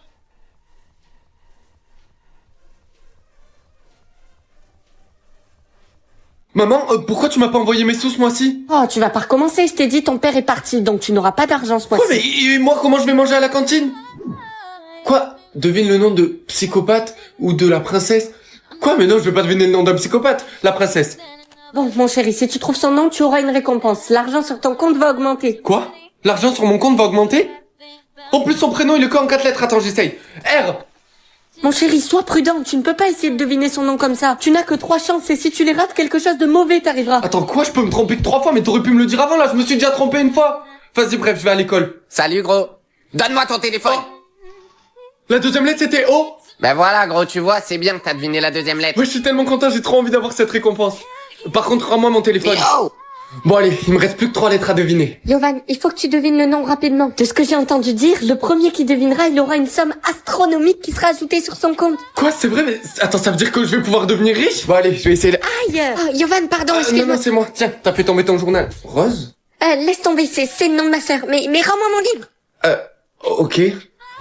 Speaker 2: Maman, pourquoi tu m'as pas envoyé mes sous ce mois-ci?
Speaker 3: Oh, tu vas pas recommencer, je t'ai dit, ton père est parti, donc tu n'auras pas d'argent ce
Speaker 2: Quoi,
Speaker 3: mois-ci.
Speaker 2: mais moi, comment je vais manger à la cantine? Quoi? Devine le nom de psychopathe ou de la princesse? Quoi? Mais non, je vais pas deviner le nom d'un psychopathe. La princesse.
Speaker 3: Bon, mon chéri, si tu trouves son nom, tu auras une récompense. L'argent sur ton compte va augmenter.
Speaker 2: Quoi? L'argent sur mon compte va augmenter? En plus, son prénom, il est que en 4 lettres. Attends, j'essaye. R.
Speaker 3: Mon chéri, sois prudent, tu ne peux pas essayer de deviner son nom comme ça. Tu n'as que 3 chances et si tu les rates, quelque chose de mauvais t'arrivera.
Speaker 2: Attends, quoi? Je peux me tromper que 3 fois, mais t'aurais pu me le dire avant, là. Je me suis déjà trompé une fois. Vas-y, bref, je vais à l'école.
Speaker 5: Salut gros. Donne-moi ton téléphone.
Speaker 2: La deuxième lettre, c'était O.
Speaker 5: Ben voilà gros, tu vois, c'est bien que t'as deviné la deuxième lettre.
Speaker 2: Ouais, je suis tellement content, j'ai trop envie d'avoir cette récompense. Par contre, rends-moi mon téléphone.
Speaker 5: Yo.
Speaker 2: Bon, allez, il me reste plus que 3 lettres à deviner.
Speaker 3: Yovan, il faut que tu devines le nom rapidement. De ce que j'ai entendu dire, le premier qui devinera, il aura une somme astronomique qui sera ajoutée sur son compte.
Speaker 2: Quoi, c'est vrai, mais attends, ça veut dire que je vais pouvoir devenir riche? Bon, allez, je vais essayer.
Speaker 3: Aïe Yovan, pardon,
Speaker 2: Non,
Speaker 3: excuse-moi.
Speaker 2: non, c'est moi. Tiens, t'as fait tomber ton journal. Rose?
Speaker 3: Laisse tomber, c'est le nom de ma sœur. Mais rends-moi mon livre.
Speaker 2: Ok.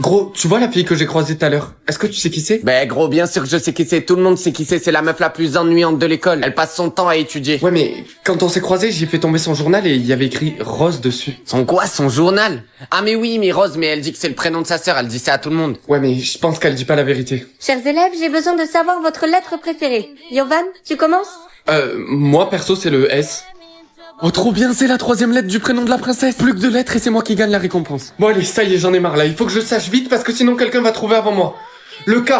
Speaker 2: Gros, tu vois la fille que j'ai croisée tout à l'heure? Est-ce que tu sais qui c'est?
Speaker 5: Ben gros, bien sûr que je sais qui c'est, tout le monde sait qui c'est la meuf la plus ennuyante de l'école. Elle passe son temps à étudier.
Speaker 2: Ouais, mais quand on s'est croisés, j'ai fait tomber son journal et il y avait écrit Rose dessus.
Speaker 5: Son quoi, son journal? Ah mais oui, mais Rose, mais elle dit que c'est le prénom de sa sœur, elle dit ça à tout le monde.
Speaker 2: Ouais, mais je pense qu'elle dit pas la vérité.
Speaker 3: Chers élèves, j'ai besoin de savoir votre lettre préférée. Yovan, tu commences?
Speaker 2: Moi, perso, c'est le S. Oh, trop bien, c'est la 3e lettre du prénom de la princesse. Plus que 2 lettres et c'est moi qui gagne la récompense. Bon, allez, ça y est, j'en ai marre là. Il faut que je sache vite parce que sinon quelqu'un va trouver avant moi. Le K.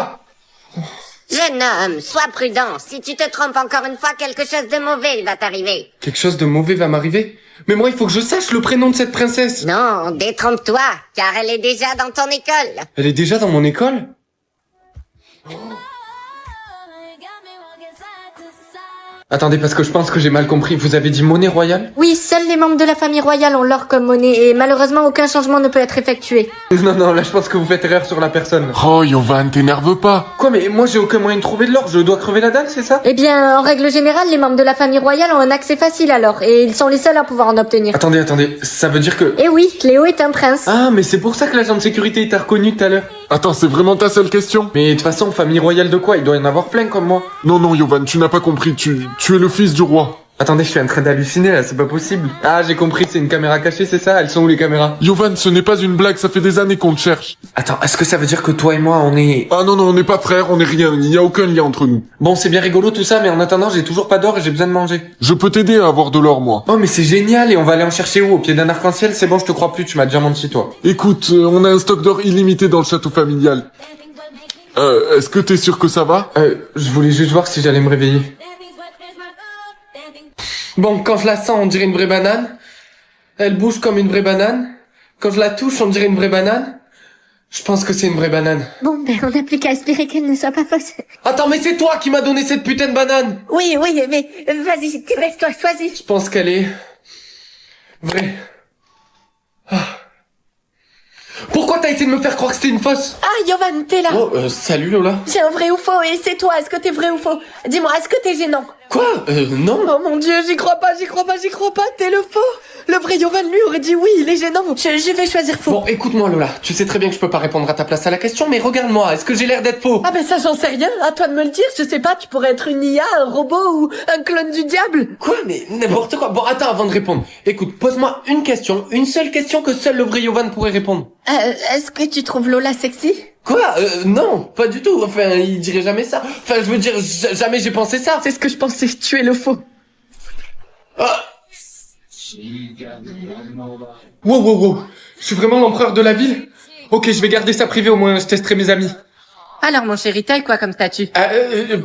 Speaker 6: Jeune homme, sois prudent. Si tu te trompes encore une fois, quelque chose de mauvais va t'arriver.
Speaker 2: Quelque chose de mauvais va m'arriver? Mais moi, il faut que je sache le prénom de cette princesse.
Speaker 6: Non, détrompe-toi, car elle est déjà dans ton école.
Speaker 2: Elle est déjà dans mon école? Attendez, parce que je pense que j'ai mal compris. Vous avez dit monnaie royale?
Speaker 3: Oui, seuls les membres de la famille royale ont l'or comme monnaie et malheureusement aucun changement ne peut être effectué.
Speaker 2: Non, là, je pense que vous faites erreur sur la personne.
Speaker 7: Oh, Yovan, t'énerve pas.
Speaker 2: Quoi, mais moi, j'ai aucun moyen de trouver de l'or. Je dois crever la dalle, c'est ça?
Speaker 3: Eh bien, en règle générale, les membres de la famille royale ont un accès facile alors et ils sont les seuls à pouvoir en obtenir.
Speaker 2: Attendez, ça veut dire que...
Speaker 3: Eh oui, Cléo est un prince.
Speaker 2: Ah, mais c'est pour ça que l'agent de sécurité t'a reconnu tout à l'heure.
Speaker 7: Attends, c'est vraiment ta seule question?
Speaker 2: Mais de toute façon, famille royale de quoi? Il doit y en avoir plein comme moi.
Speaker 7: Non, Yovan, tu n'as pas compris, tu es le fils du roi.
Speaker 2: Attendez, je suis en train d'halluciner là, c'est pas possible. Ah, j'ai compris, c'est une caméra cachée, c'est ça? Elles sont où les caméras?
Speaker 7: Yovan, ce n'est pas une blague, ça fait des années qu'on te cherche.
Speaker 2: Attends, est-ce que ça veut dire que toi et moi, on est...
Speaker 7: Ah non, on n'est pas frères, on n'est rien, il n'y a aucun lien entre nous.
Speaker 2: Bon, c'est bien rigolo tout ça, mais en attendant, j'ai toujours pas d'or et j'ai besoin de manger.
Speaker 7: Je peux t'aider à avoir de l'or, moi.
Speaker 2: Oh, mais c'est génial, et on va aller en chercher où? Au pied d'un arc-en-ciel? C'est bon, je te crois plus, tu m'as déjà menti, toi.
Speaker 7: Écoute, on a un stock d'or illimité dans le château familial. Est-ce que t'es sûr que ça va?
Speaker 2: Je voulais juste voir si j'allais me réveiller. Bon, quand je la sens, on dirait une vraie banane. Elle bouge comme une vraie banane. Quand je la touche, on dirait une vraie banane. Je pense que c'est une vraie banane.
Speaker 3: Bon, ben on n'a plus qu'à espérer qu'elle ne soit pas fausse.
Speaker 2: Attends, mais c'est toi qui m'as donné cette putain de banane!
Speaker 3: Oui, mais vas-y, laisse-toi choisir.
Speaker 2: Je pense qu'elle est... vraie. Ah. Pourquoi t'as essayé de me faire croire que c'était une fausse?
Speaker 3: Ah, Yovan, t'es là.
Speaker 2: Oh, salut Lola.
Speaker 3: C'est un vrai ou faux et c'est toi, est-ce que t'es vrai ou faux? Dis-moi, est-ce que t'es gênant?
Speaker 2: Quoi? Non.
Speaker 3: Oh mon dieu, j'y crois pas, t'es le faux. Le vrai Yovan, lui, aurait dit oui, il est gênant. Je vais choisir faux.
Speaker 2: Bon, écoute-moi Lola, tu sais très bien que je peux pas répondre à ta place à la question, mais regarde-moi, est-ce que j'ai l'air d'être faux?
Speaker 3: Ah ben ça, j'en sais rien, à toi de me le dire, je sais pas, tu pourrais être une IA, un robot ou un clone du diable.
Speaker 2: Quoi? Mais n'importe quoi. Bon, attends, avant de répondre. Écoute, pose-moi une question, une seule question que seul le vrai Yovan pourrait répondre.
Speaker 3: Est-ce que tu trouves Lola sexy?
Speaker 2: Quoi? Non, pas du tout. Enfin, il dirait jamais ça. Enfin, je veux dire, jamais j'ai pensé ça.
Speaker 3: C'est ce que je pensais, tu es le faux.
Speaker 2: Ah. Wow. Je suis vraiment l'empereur de la ville? Ok, je vais garder ça privé, au moins je testerai mes amis.
Speaker 3: Alors mon chéri, t'as quoi comme statut?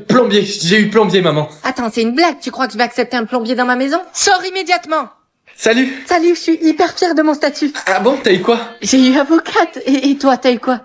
Speaker 2: Plombier. J'ai eu plombier, maman.
Speaker 3: Attends, c'est une blague, tu crois que je vais accepter un plombier dans ma maison? Sors immédiatement!
Speaker 2: Salut.
Speaker 3: Salut, je suis hyper fière de mon statut.
Speaker 2: Ah bon, t'as eu quoi?
Speaker 3: J'ai eu avocate, et toi, t'as eu quoi?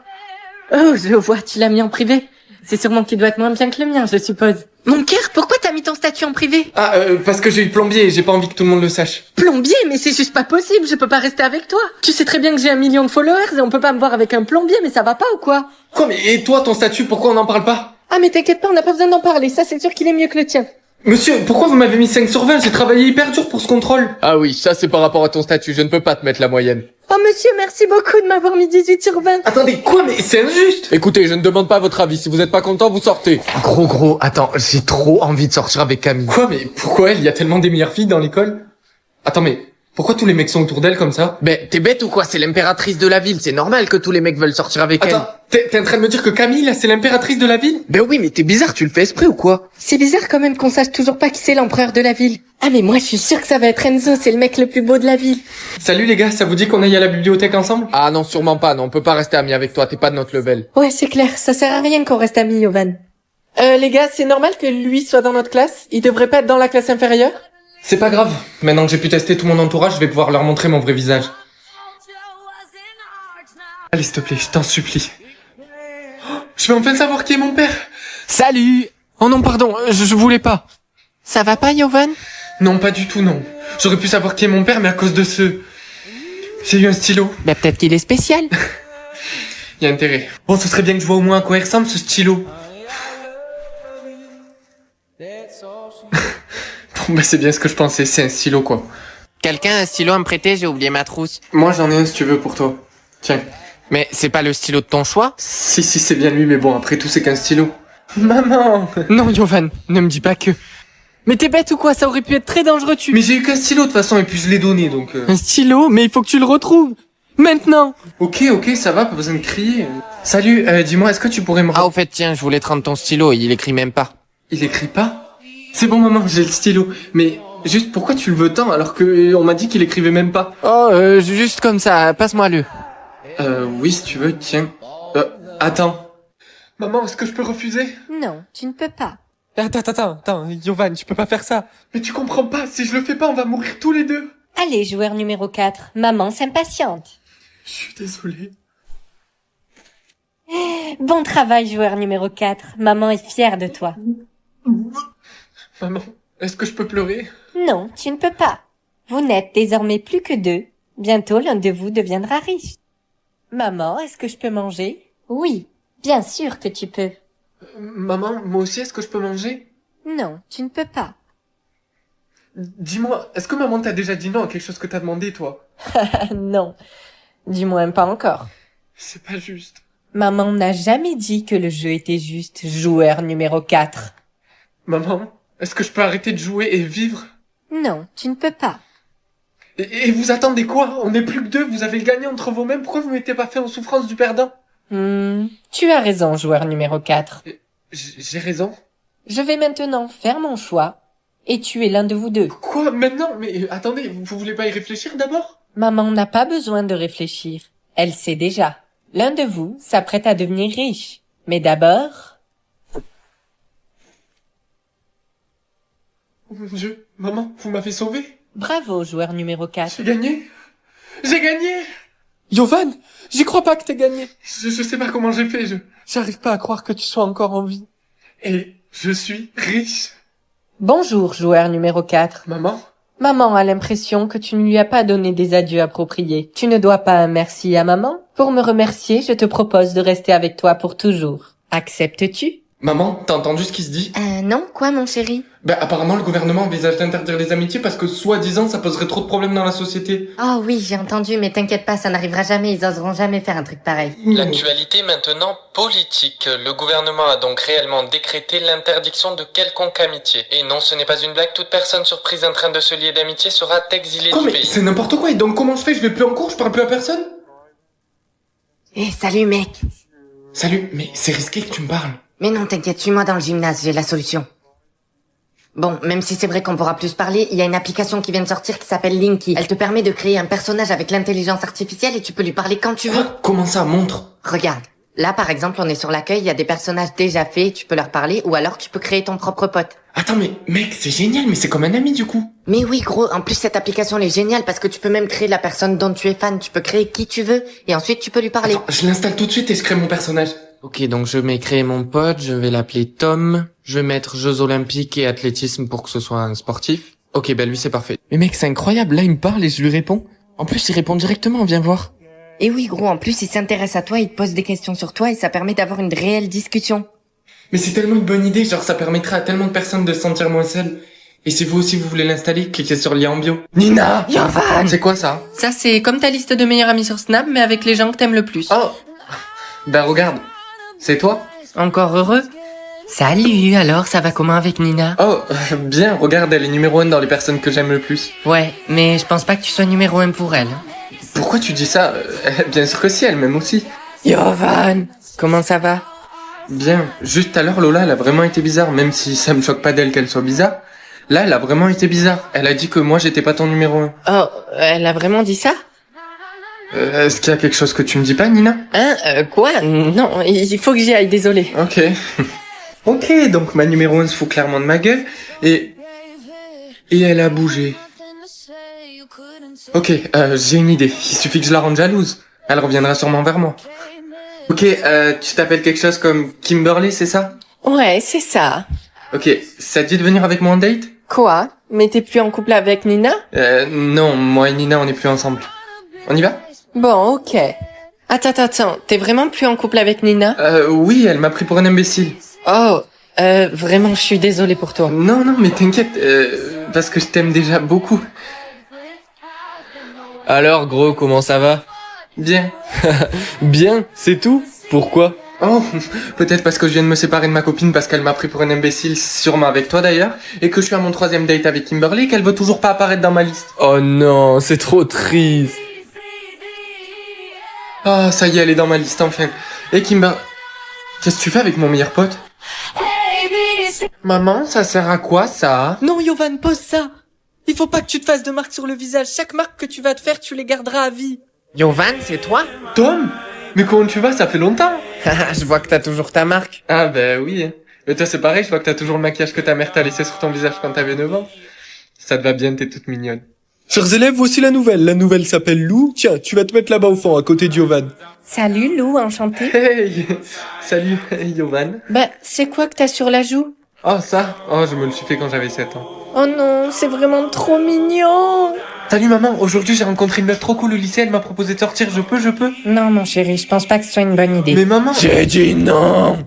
Speaker 3: Oh, je vois, tu l'as mis en privé. C'est sûrement qu'il doit être moins bien que le mien, je suppose. Mon cœur, pourquoi t'as mis ton statut en privé?
Speaker 2: Ah, parce que j'ai eu plombier et j'ai pas envie que tout le monde le sache.
Speaker 3: Plombier? Mais c'est juste pas possible, je peux pas rester avec toi. Tu sais très bien que j'ai 1 million de followers et on peut pas me voir avec un plombier, mais ça va pas ou quoi?
Speaker 2: Quoi, mais et toi, ton statut, pourquoi on n'en parle pas?
Speaker 3: Ah mais t'inquiète pas, on n'a pas besoin d'en parler, ça c'est sûr qu'il est mieux que le tien.
Speaker 2: Monsieur, pourquoi vous m'avez mis 5 sur 20? J'ai travaillé hyper dur pour ce contrôle.
Speaker 7: Ah oui, ça c'est par rapport à ton statut, je ne peux pas te mettre la moyenne.
Speaker 3: Oh monsieur, merci beaucoup de m'avoir mis 18 sur 20.
Speaker 2: Attendez, quoi? Mais c'est injuste.
Speaker 7: Écoutez, je ne demande pas votre avis, si vous êtes pas content, vous sortez.
Speaker 5: Gros, attends, j'ai trop envie de sortir avec Camille.
Speaker 2: Quoi? Mais pourquoi? Il y a tellement des meilleures filles dans l'école. Attends, mais
Speaker 7: Pourquoi tous les mecs sont autour d'elle comme ça?
Speaker 5: Ben, t'es bête ou quoi? C'est l'impératrice de la ville, c'est normal que tous les mecs veulent sortir avec
Speaker 7: Attends, t'es en train de me dire que Camille, là, c'est l'impératrice de la ville?
Speaker 5: elle. Ben oui, mais t'es bizarre, tu le fais exprès ou quoi?
Speaker 6: C'est bizarre quand même qu'on sache toujours pas qui c'est l'empereur de la ville. Ah mais moi je suis sûre que ça va être Enzo, c'est le mec le plus beau de la ville.
Speaker 7: Salut les gars, ça vous dit qu'on aille à la bibliothèque ensemble?
Speaker 5: Ah non, sûrement pas, non, on peut pas rester amis avec toi, t'es pas de notre level.
Speaker 6: Ouais, c'est clair, ça sert à rien qu'on reste amis, Yovan.
Speaker 1: Les gars, c'est normal que lui soit dans notre classe? Il devrait pas être dans la classe inférieure?
Speaker 7: C'est pas grave. Maintenant que j'ai pu tester tout mon entourage, je vais pouvoir leur montrer mon vrai visage. Allez, s'il te plaît, je t'en supplie. Oh, je vais enfin savoir qui est mon père.
Speaker 1: Salut! Oh non, pardon, je voulais pas. Ça va pas, Yovan?
Speaker 7: Non, pas du tout, non. J'aurais pu savoir qui est mon père, mais à cause de ce... J'ai eu un stylo.
Speaker 1: Bah peut-être qu'il est spécial.
Speaker 7: Il y a intérêt. Bon, ce serait bien que je vois au moins à quoi il ressemble, ce stylo. Bon, bah c'est bien ce que je pensais, c'est un stylo, quoi.
Speaker 5: Quelqu'un a un stylo à me prêter, j'ai oublié ma trousse.
Speaker 7: Moi, j'en ai un si tu veux pour toi. Tiens.
Speaker 5: Mais c'est pas le stylo de ton choix?
Speaker 7: Si, c'est bien lui, mais bon, après tout, c'est qu'un stylo. Maman!
Speaker 1: Non, Yovan, ne me dis pas que... Mais t'es bête ou quoi? Ça aurait pu être très dangereux, tu...
Speaker 7: Mais j'ai eu qu'un stylo, de toute façon, et puis je l'ai donné, donc...
Speaker 1: Un stylo? Mais il faut que tu le retrouves. Maintenant!
Speaker 7: Ok, ça va, pas besoin de crier. Salut, dis-moi, est-ce que tu pourrais me...
Speaker 5: Ah, au fait, tiens, je voulais te rendre ton stylo, il écrit même pas.
Speaker 7: Il écrit pas? C'est bon, maman, j'ai le stylo. Mais juste, pourquoi tu le veux tant, alors que on m'a dit qu'il écrivait même pas?
Speaker 1: Oh, juste comme ça, passe-moi-le.
Speaker 7: Oui, si tu veux, tiens. Attends. Maman, est-ce que je peux refuser?
Speaker 6: Non, tu ne peux pas.
Speaker 1: Attends, Yovan, tu peux pas faire ça.
Speaker 7: Mais tu comprends pas, si je le fais pas, on va mourir tous les deux.
Speaker 6: Allez, joueur numéro 4, maman s'impatiente.
Speaker 7: Je suis désolé.
Speaker 6: Bon travail, joueur numéro 4, maman est fière de toi.
Speaker 7: Maman, est-ce que je peux pleurer?
Speaker 6: Non, tu ne peux pas. Vous n'êtes désormais plus que 2. Bientôt, l'un de vous deviendra riche. Maman, est-ce que je peux manger? Oui, bien sûr que tu peux.
Speaker 7: Maman, moi aussi, est-ce que je peux manger?
Speaker 6: Non, tu ne peux pas.
Speaker 7: Dis-moi, est-ce que maman t'a déjà dit non à quelque chose que t'as demandé, toi?
Speaker 6: Non, du moins pas encore.
Speaker 7: C'est pas juste.
Speaker 6: Maman n'a jamais dit que le jeu était juste, joueur numéro 4.
Speaker 7: Maman, est-ce que je peux arrêter de jouer et vivre?
Speaker 6: Non, tu ne peux pas.
Speaker 7: Et vous attendez quoi? On n'est plus que 2, vous avez gagné entre vos mêmes, pourquoi vous mettez pas fait en souffrance du perdant?
Speaker 6: Tu as raison, joueur numéro 4.
Speaker 7: J'ai raison.
Speaker 6: Je vais maintenant faire mon choix et tuer l'un de vous deux.
Speaker 7: Quoi? Maintenant? Mais attendez, vous voulez pas y réfléchir d'abord?
Speaker 6: Maman n'a pas besoin de réfléchir. Elle sait déjà. L'un de vous s'apprête à devenir riche. Mais d'abord...
Speaker 7: Oh mon Dieu, maman, vous m'avez sauvé?
Speaker 6: Bravo, joueur numéro 4.
Speaker 7: J'ai gagné? J'ai gagné!
Speaker 1: Yovan, j'y crois pas que t'aies gagné.
Speaker 7: Je sais pas comment j'ai fait,
Speaker 1: J'arrive pas à croire que tu sois encore en vie.
Speaker 7: Et je suis riche.
Speaker 6: Bonjour, joueur numéro 4.
Speaker 7: Maman?
Speaker 6: Maman a l'impression que tu ne lui as pas donné des adieux appropriés. Tu ne dois pas un merci à maman? Pour me remercier, je te propose de rester avec toi pour toujours. Acceptes-tu?
Speaker 7: Maman, t'as entendu ce qui se dit?
Speaker 6: Non, quoi mon chéri?
Speaker 7: Apparemment, le gouvernement envisage d'interdire les amitiés parce que, soi-disant, ça poserait trop de problèmes dans la société.
Speaker 6: Oh oui, j'ai entendu, mais t'inquiète pas, ça n'arrivera jamais, ils oseront jamais faire un truc pareil.
Speaker 8: L'actualité maintenant politique. Le gouvernement a donc réellement décrété l'interdiction de quelconque amitié. Et non, ce n'est pas une blague, toute personne surprise en train de se lier d'amitié sera exilée
Speaker 7: Quoi,
Speaker 8: du
Speaker 7: mais
Speaker 8: pays.
Speaker 7: c'est n'importe quoi, et donc comment je fais? Je vais plus en cours, je parle plus à personne?
Speaker 6: Salut mec.
Speaker 7: Salut, mais c'est risqué que tu me parles.
Speaker 6: Mais non, t'inquiète, suis-moi dans le gymnase, j'ai la solution. Bon, même si c'est vrai qu'on pourra plus parler, il y a une application qui vient de sortir qui s'appelle Linky. Elle te permet de créer un personnage avec l'intelligence artificielle et tu peux lui parler quand tu veux.
Speaker 7: Quoi? Comment ça? Montre.
Speaker 6: Regarde. Là, par exemple, on est sur l'accueil, il y a des personnages déjà faits, tu peux leur parler, ou alors tu peux créer ton propre pote.
Speaker 7: Attends, mais mec, c'est génial, mais c'est comme un ami du coup.
Speaker 6: Mais oui, gros, en plus cette application elle est géniale parce que tu peux même créer la personne dont tu es fan, tu peux créer qui tu veux, et ensuite tu peux lui parler.
Speaker 7: Attends, je l'installe tout de suite et je crée mon personnage.
Speaker 5: Ok, donc je vais créer mon pote, je vais l'appeler Tom, je vais mettre Jeux Olympiques et athlétisme pour que ce soit un sportif. Ok, ben lui c'est parfait.
Speaker 1: Mais mec, c'est incroyable, là il me parle et je lui réponds. En plus, il répond directement, viens voir.
Speaker 6: Et oui, gros, en plus il s'intéresse à toi, il te pose des questions sur toi et ça permet d'avoir une réelle discussion.
Speaker 7: Mais c'est tellement une bonne idée, genre ça permettrait à tellement de personnes de se sentir moins seules. Et si vous aussi vous voulez l'installer, cliquez sur le lien en bio. Nina!
Speaker 6: Yovan!
Speaker 7: C'est quoi ça?
Speaker 1: Ça, c'est comme ta liste de meilleurs amis sur Snap, mais avec les gens que t'aimes le plus.
Speaker 7: Oh! Ben regarde, c'est toi?
Speaker 1: Encore heureux.
Speaker 5: Salut, alors ça va comment avec Nina?
Speaker 1: Oh, bien, regarde, elle est numéro 1 dans les personnes que j'aime le plus.
Speaker 5: Ouais, mais je pense pas que tu sois numéro 1 pour elle.
Speaker 1: Pourquoi tu dis ça? Bien sûr que si, elle m'aime aussi.
Speaker 5: Yovan, comment ça va?
Speaker 1: Bien, juste tout à l'heure, Lola, elle a vraiment été bizarre, même si ça me choque pas d'elle qu'elle soit bizarre. Là, elle a vraiment été bizarre. Elle a dit que moi, j'étais pas ton numéro 1.
Speaker 5: Oh, elle a vraiment dit ça?
Speaker 1: Est-ce qu'il y a quelque chose que tu me dis pas, Nina?
Speaker 5: Hein, quoi? Non, il faut que j'y aille, désolé.
Speaker 1: Ok. Ok, donc ma numéro 1 se fout clairement de ma gueule, et elle a bougé. Ok, j'ai une idée. Il suffit que je la rende jalouse. Elle reviendra sûrement vers moi. Ok, tu t'appelles quelque chose comme Kimberly, c'est ça?
Speaker 5: Ouais, c'est ça.
Speaker 1: Ok, ça te dit de venir avec moi en date?
Speaker 5: Quoi? Mais t'es plus en couple avec Nina?
Speaker 1: Non, moi et Nina, on n'est plus ensemble. On y va?
Speaker 5: Bon, ok. Attends, t'es vraiment plus en couple avec Nina?
Speaker 1: Oui, elle m'a pris pour un imbécile.
Speaker 5: Oh, vraiment, je suis désolée pour toi.
Speaker 1: Non, mais t'inquiète, parce que je t'aime déjà beaucoup.
Speaker 9: Alors gros, comment ça va?
Speaker 1: Bien.
Speaker 9: Bien, c'est tout? Pourquoi?
Speaker 1: Oh, peut-être parce que je viens de me séparer de ma copine parce qu'elle m'a pris pour un imbécile, sûrement avec toi d'ailleurs, et que je suis à mon 3e date avec Kimberly et qu'elle veut toujours pas apparaître dans ma liste.
Speaker 9: Oh non, c'est trop triste.
Speaker 1: Ah, ça y est, elle est dans ma liste enfin. Et Kimberly... Qu'est-ce que tu fais avec mon meilleur pote? Maman, ça sert à quoi ça?
Speaker 5: Non, Yovan, pose ça. Il faut pas que tu te fasses de marques sur le visage. Chaque marque que tu vas te faire, tu les garderas à vie.
Speaker 4: Yovan, c'est toi?
Speaker 1: Tom? Mais comment tu vas? Ça fait longtemps.
Speaker 5: Je vois que t'as toujours ta marque.
Speaker 1: Ah ben oui. Hein. Et toi c'est pareil, je vois que t'as toujours le maquillage que ta mère t'a laissé sur ton visage quand t'avais 9 ans. Ça te va bien, t'es toute mignonne.
Speaker 9: Chers élèves, voici la nouvelle. La nouvelle s'appelle Lou. Tiens, tu vas te mettre là-bas au fond, à côté d'Yovan.
Speaker 5: Salut Lou, enchantée.
Speaker 1: Hey! Salut, Yovan.
Speaker 5: Bah, c'est quoi que t'as sur la joue?
Speaker 1: Oh ça? Oh, je me le suis fait quand j'avais 7 ans.
Speaker 5: Oh non, c'est vraiment trop mignon.
Speaker 1: Salut maman, aujourd'hui j'ai rencontré une meuf trop cool au lycée, elle m'a proposé de sortir, je peux?
Speaker 5: Non, mon chéri, je pense pas que ce soit une bonne idée.
Speaker 1: Mais maman...
Speaker 9: J'ai dit non.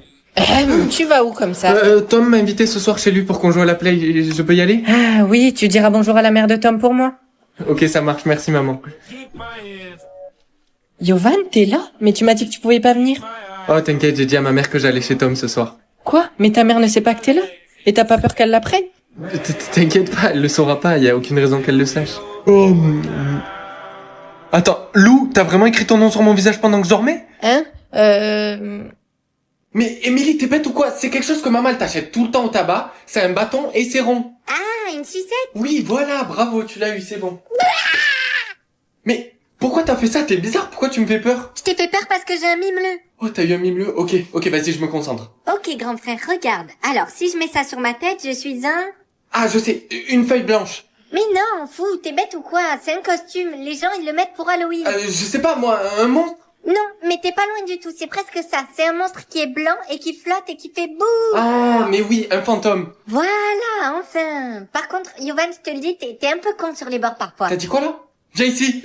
Speaker 5: Tu vas où comme ça?
Speaker 1: Tom m'a invité ce soir chez lui pour qu'on joue à la play, je peux y aller?
Speaker 5: Ah oui, tu diras bonjour à la mère de Tom pour moi.
Speaker 1: Ok, ça marche, merci maman.
Speaker 5: Yovan, t'es là? Mais tu m'as dit que tu pouvais pas venir.
Speaker 1: Oh t'inquiète, j'ai dit à ma mère que j'allais chez Tom ce soir.
Speaker 5: Quoi? Mais ta mère ne sait pas que t'es là? Et t'as pas peur qu'elle l'apprenne?
Speaker 1: T'inquiète pas, elle le saura pas, y a aucune raison qu'elle le sache. Oh... Attends, Lou, t'as vraiment écrit ton nom sur mon visage pendant que je dormais?
Speaker 5: Hein?
Speaker 1: Mais Émilie, t'es bête ou quoi? C'est quelque chose que maman elle t'achète tout le temps au tabac, c'est un bâton et c'est rond.
Speaker 3: Ah, une sucette?
Speaker 1: Oui, voilà, bravo, tu l'as eu, c'est bon. Mais pourquoi t'as fait ça? T'es bizarre, pourquoi tu me fais peur?
Speaker 3: Je t'ai fait peur parce que j'ai un mimeleux.
Speaker 1: Oh, t'as eu un mimeleux? Ok, vas-y, je me concentre.
Speaker 3: Ok, grand frère, regarde. Alors, si je mets ça sur ma tête, je suis un...
Speaker 1: Ah, je sais, une feuille blanche.
Speaker 3: Mais non, fou, t'es bête ou quoi? C'est un costume. Les gens, ils le mettent pour Halloween.
Speaker 1: Je sais pas, moi, un monstre?
Speaker 3: Non, mais t'es pas loin du tout. C'est presque ça. C'est un monstre qui est blanc et qui flotte et qui fait bouh.
Speaker 1: Ah, mais oui, un fantôme.
Speaker 3: Voilà, enfin. Par contre, Yovan, je te le dis, t'es un peu con sur les bords parfois.
Speaker 1: T'as dit quoi, là? Viens ici.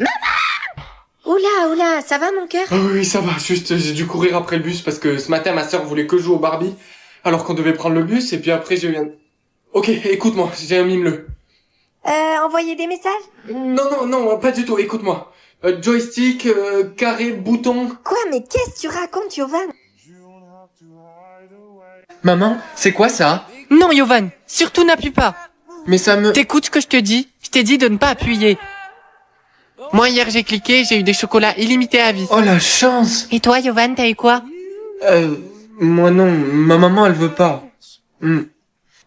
Speaker 3: Oula, ça va mon cœur?
Speaker 1: Ah oui, ça va, juste, j'ai dû courir après le bus parce que ce matin, ma sœur voulait que jouer au Barbie, alors qu'on devait prendre le bus, et puis après, j'ai eu un... Ok, écoute-moi, j'ai un mimeleux.
Speaker 3: Envoyer des messages?
Speaker 1: Non, pas du tout, écoute-moi. Joystick, carré, bouton...
Speaker 3: Quoi, mais qu'est-ce que tu racontes, Yovan?
Speaker 1: Maman, c'est quoi ça?
Speaker 5: Non, Yovan, surtout n'appuie pas.
Speaker 1: Mais ça me...
Speaker 5: T'écoutes ce que je te dis? Je t'ai dit de ne pas appuyer. Moi, hier, j'ai cliqué, j'ai eu des chocolats illimités à vie.
Speaker 1: Oh la chance!
Speaker 5: Et toi, Yovan, t'as eu quoi?
Speaker 1: Moi non, ma maman elle veut pas.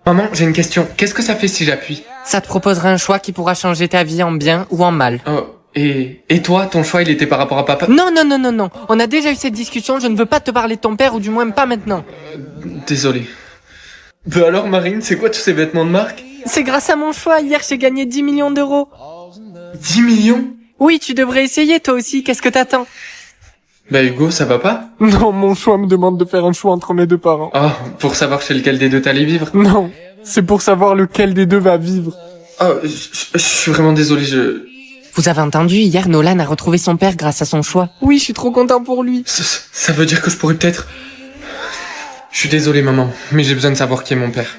Speaker 1: Maman, j'ai une question, qu'est-ce que ça fait si j'appuie?
Speaker 5: Ça te proposera un choix qui pourra changer ta vie en bien ou en mal.
Speaker 1: Oh, et toi, ton choix il était par rapport à papa?
Speaker 5: Non, on a déjà eu cette discussion, je ne veux pas te parler de ton père, ou du moins pas maintenant.
Speaker 1: Désolé. Alors Marine, c'est quoi tous ces vêtements de marque?
Speaker 5: C'est grâce à mon choix, hier j'ai gagné 10 millions d'euros.
Speaker 1: 10 millions?
Speaker 5: Oui, tu devrais essayer toi aussi, qu'est-ce que t'attends?
Speaker 1: Bah Hugo, ça va pas?
Speaker 7: Non, mon choix me demande de faire un choix entre mes deux parents.
Speaker 1: Oh, pour savoir chez lequel des deux t'allais vivre?
Speaker 7: Non, c'est pour savoir lequel des deux va vivre.
Speaker 1: Oh, je suis vraiment désolé,
Speaker 5: Vous avez entendu, hier Nolan a retrouvé son père grâce à son choix. Oui, je suis trop content pour lui.
Speaker 1: Ça veut dire que je pourrais peut-être... Je suis désolé maman, mais j'ai besoin de savoir qui est mon père.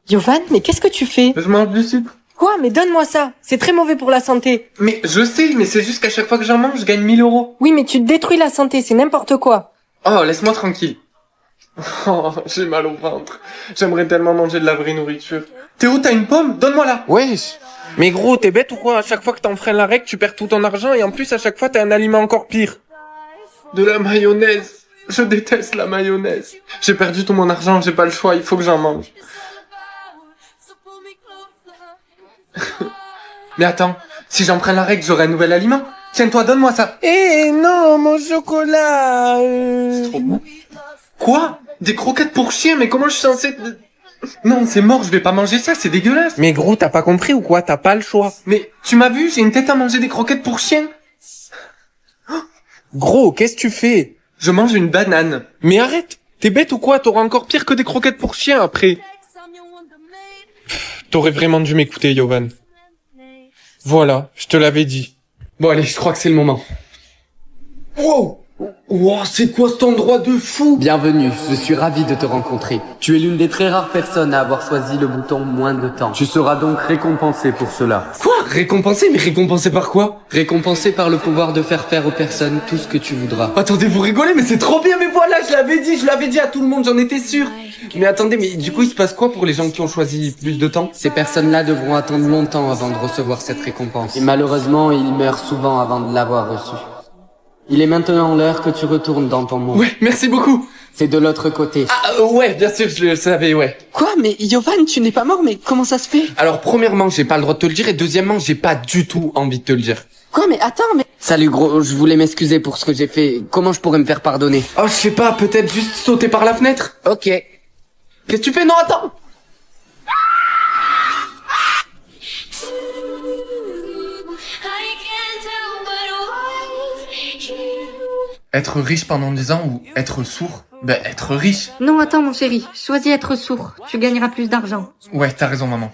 Speaker 5: Yovan, mais qu'est-ce que tu fais?
Speaker 1: Je mange du sucre.
Speaker 5: Quoi? Mais donne-moi ça, c'est très mauvais pour la santé.
Speaker 1: Mais je sais, mais c'est juste qu'à chaque fois que j'en mange, je gagne 1000 euros.
Speaker 5: Oui, mais tu te détruis la santé, c'est n'importe quoi.
Speaker 1: Oh, laisse-moi tranquille.
Speaker 7: Oh, j'ai mal au ventre. J'aimerais tellement manger de la vraie nourriture. Théo, t'as une pomme? Donne-moi la.
Speaker 1: Wesh. Mais gros, t'es bête ou quoi? À chaque fois que t'enfreins la règle, tu perds tout ton argent et en plus, à chaque fois, t'as un aliment encore pire.
Speaker 7: De la mayonnaise. Je déteste la mayonnaise. J'ai perdu tout mon argent, j'ai pas le choix, il faut que j'en mange. Mais attends, si j'en prends la règle, j'aurai un nouvel aliment. Tiens-toi, donne-moi ça.
Speaker 1: Eh non, mon chocolat.
Speaker 7: C'est trop bon. Quoi? Des croquettes pour chien, mais comment je suis censé... Non, c'est mort, je vais pas manger ça, c'est dégueulasse.
Speaker 1: Mais gros, t'as pas compris ou quoi? T'as pas le choix.
Speaker 7: Mais tu m'as vu, j'ai une tête à manger des croquettes pour chien.
Speaker 1: Gros, qu'est-ce que tu fais?
Speaker 7: Je mange une banane.
Speaker 1: Mais arrête. T'es bête ou quoi? T'auras encore pire que des croquettes pour chien après.
Speaker 7: T'aurais vraiment dû m'écouter, Yovan. Voilà, je te l'avais dit. Bon allez, je crois que c'est le moment.
Speaker 10: Wow! Wow, c'est quoi cet endroit de fou? Bienvenue, je suis ravi de te rencontrer. Tu es l'une des très rares personnes à avoir choisi le bouton moins de temps. Tu seras donc récompensé pour cela.
Speaker 7: Quoi? Récompensé? Mais récompensé par quoi?
Speaker 10: Récompensé par le pouvoir de faire faire aux personnes tout ce que tu voudras.
Speaker 7: Attendez, vous rigolez, mais c'est trop bien, mais voilà, je l'avais dit à tout le monde, j'en étais sûr. Mais attendez, mais du coup, il se passe quoi pour les gens qui ont choisi plus de temps?
Speaker 10: Ces personnes-là devront attendre longtemps avant de recevoir cette récompense. Et malheureusement, ils meurent souvent avant de l'avoir reçue. Il est maintenant l'heure que tu retournes dans ton monde.
Speaker 7: Ouais, merci beaucoup.
Speaker 10: C'est de l'autre côté.
Speaker 7: Ah, ouais, bien sûr, je le savais, ouais.
Speaker 10: Quoi? Mais Yovan, tu n'es pas mort, mais comment ça se fait?
Speaker 7: Alors, premièrement, j'ai pas le droit de te le dire, et deuxièmement, j'ai pas du tout envie de te le dire.
Speaker 10: Quoi? Mais attends, mais... Salut gros, je voulais m'excuser pour ce que j'ai fait. Comment je pourrais me faire pardonner?
Speaker 7: Oh, je sais pas, peut-être juste sauter par la fenêtre?
Speaker 10: Ok.
Speaker 7: Qu'est-ce que tu fais? Non, attends! Être riche pendant 10 ans ou être sourd? Ben, être riche.
Speaker 3: Non, attends, mon chéri. Choisis être sourd. Tu gagneras plus d'argent.
Speaker 7: Ouais, t'as raison, maman.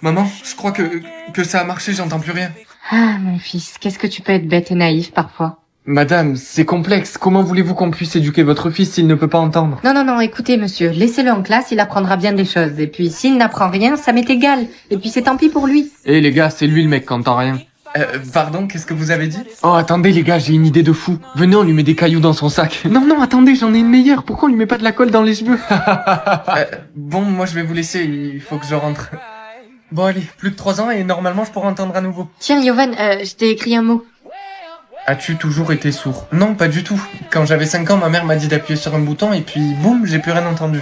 Speaker 7: Maman, je crois que ça a marché, j'entends plus rien.
Speaker 3: Ah, mon fils, qu'est-ce que tu peux être bête et naïf parfois.
Speaker 7: Madame, c'est complexe. Comment voulez-vous qu'on puisse éduquer votre fils s'il ne peut pas entendre?
Speaker 3: Non, écoutez, monsieur, laissez-le en classe, il apprendra bien des choses. Et puis, s'il n'apprend rien, ça m'est égal. Et puis, c'est tant pis pour lui.
Speaker 7: Eh les gars, c'est lui le mec qui entend rien. Pardon, qu'est-ce que vous avez dit? Oh, attendez les gars, j'ai une idée de fou. Venez, on lui met des cailloux dans son sac. Non, attendez, j'en ai une meilleure. Pourquoi on lui met pas de la colle dans les cheveux? Bon, moi je vais vous laisser, il faut que je rentre. Bon allez, plus que 3 ans et normalement je pourrai entendre à nouveau.
Speaker 3: Tiens, Yovan, je t'ai écrit un mot.
Speaker 7: As-tu toujours été sourd? Non, pas du tout. Quand j'avais 5 ans, ma mère m'a dit d'appuyer sur un bouton et puis boum, j'ai plus rien entendu.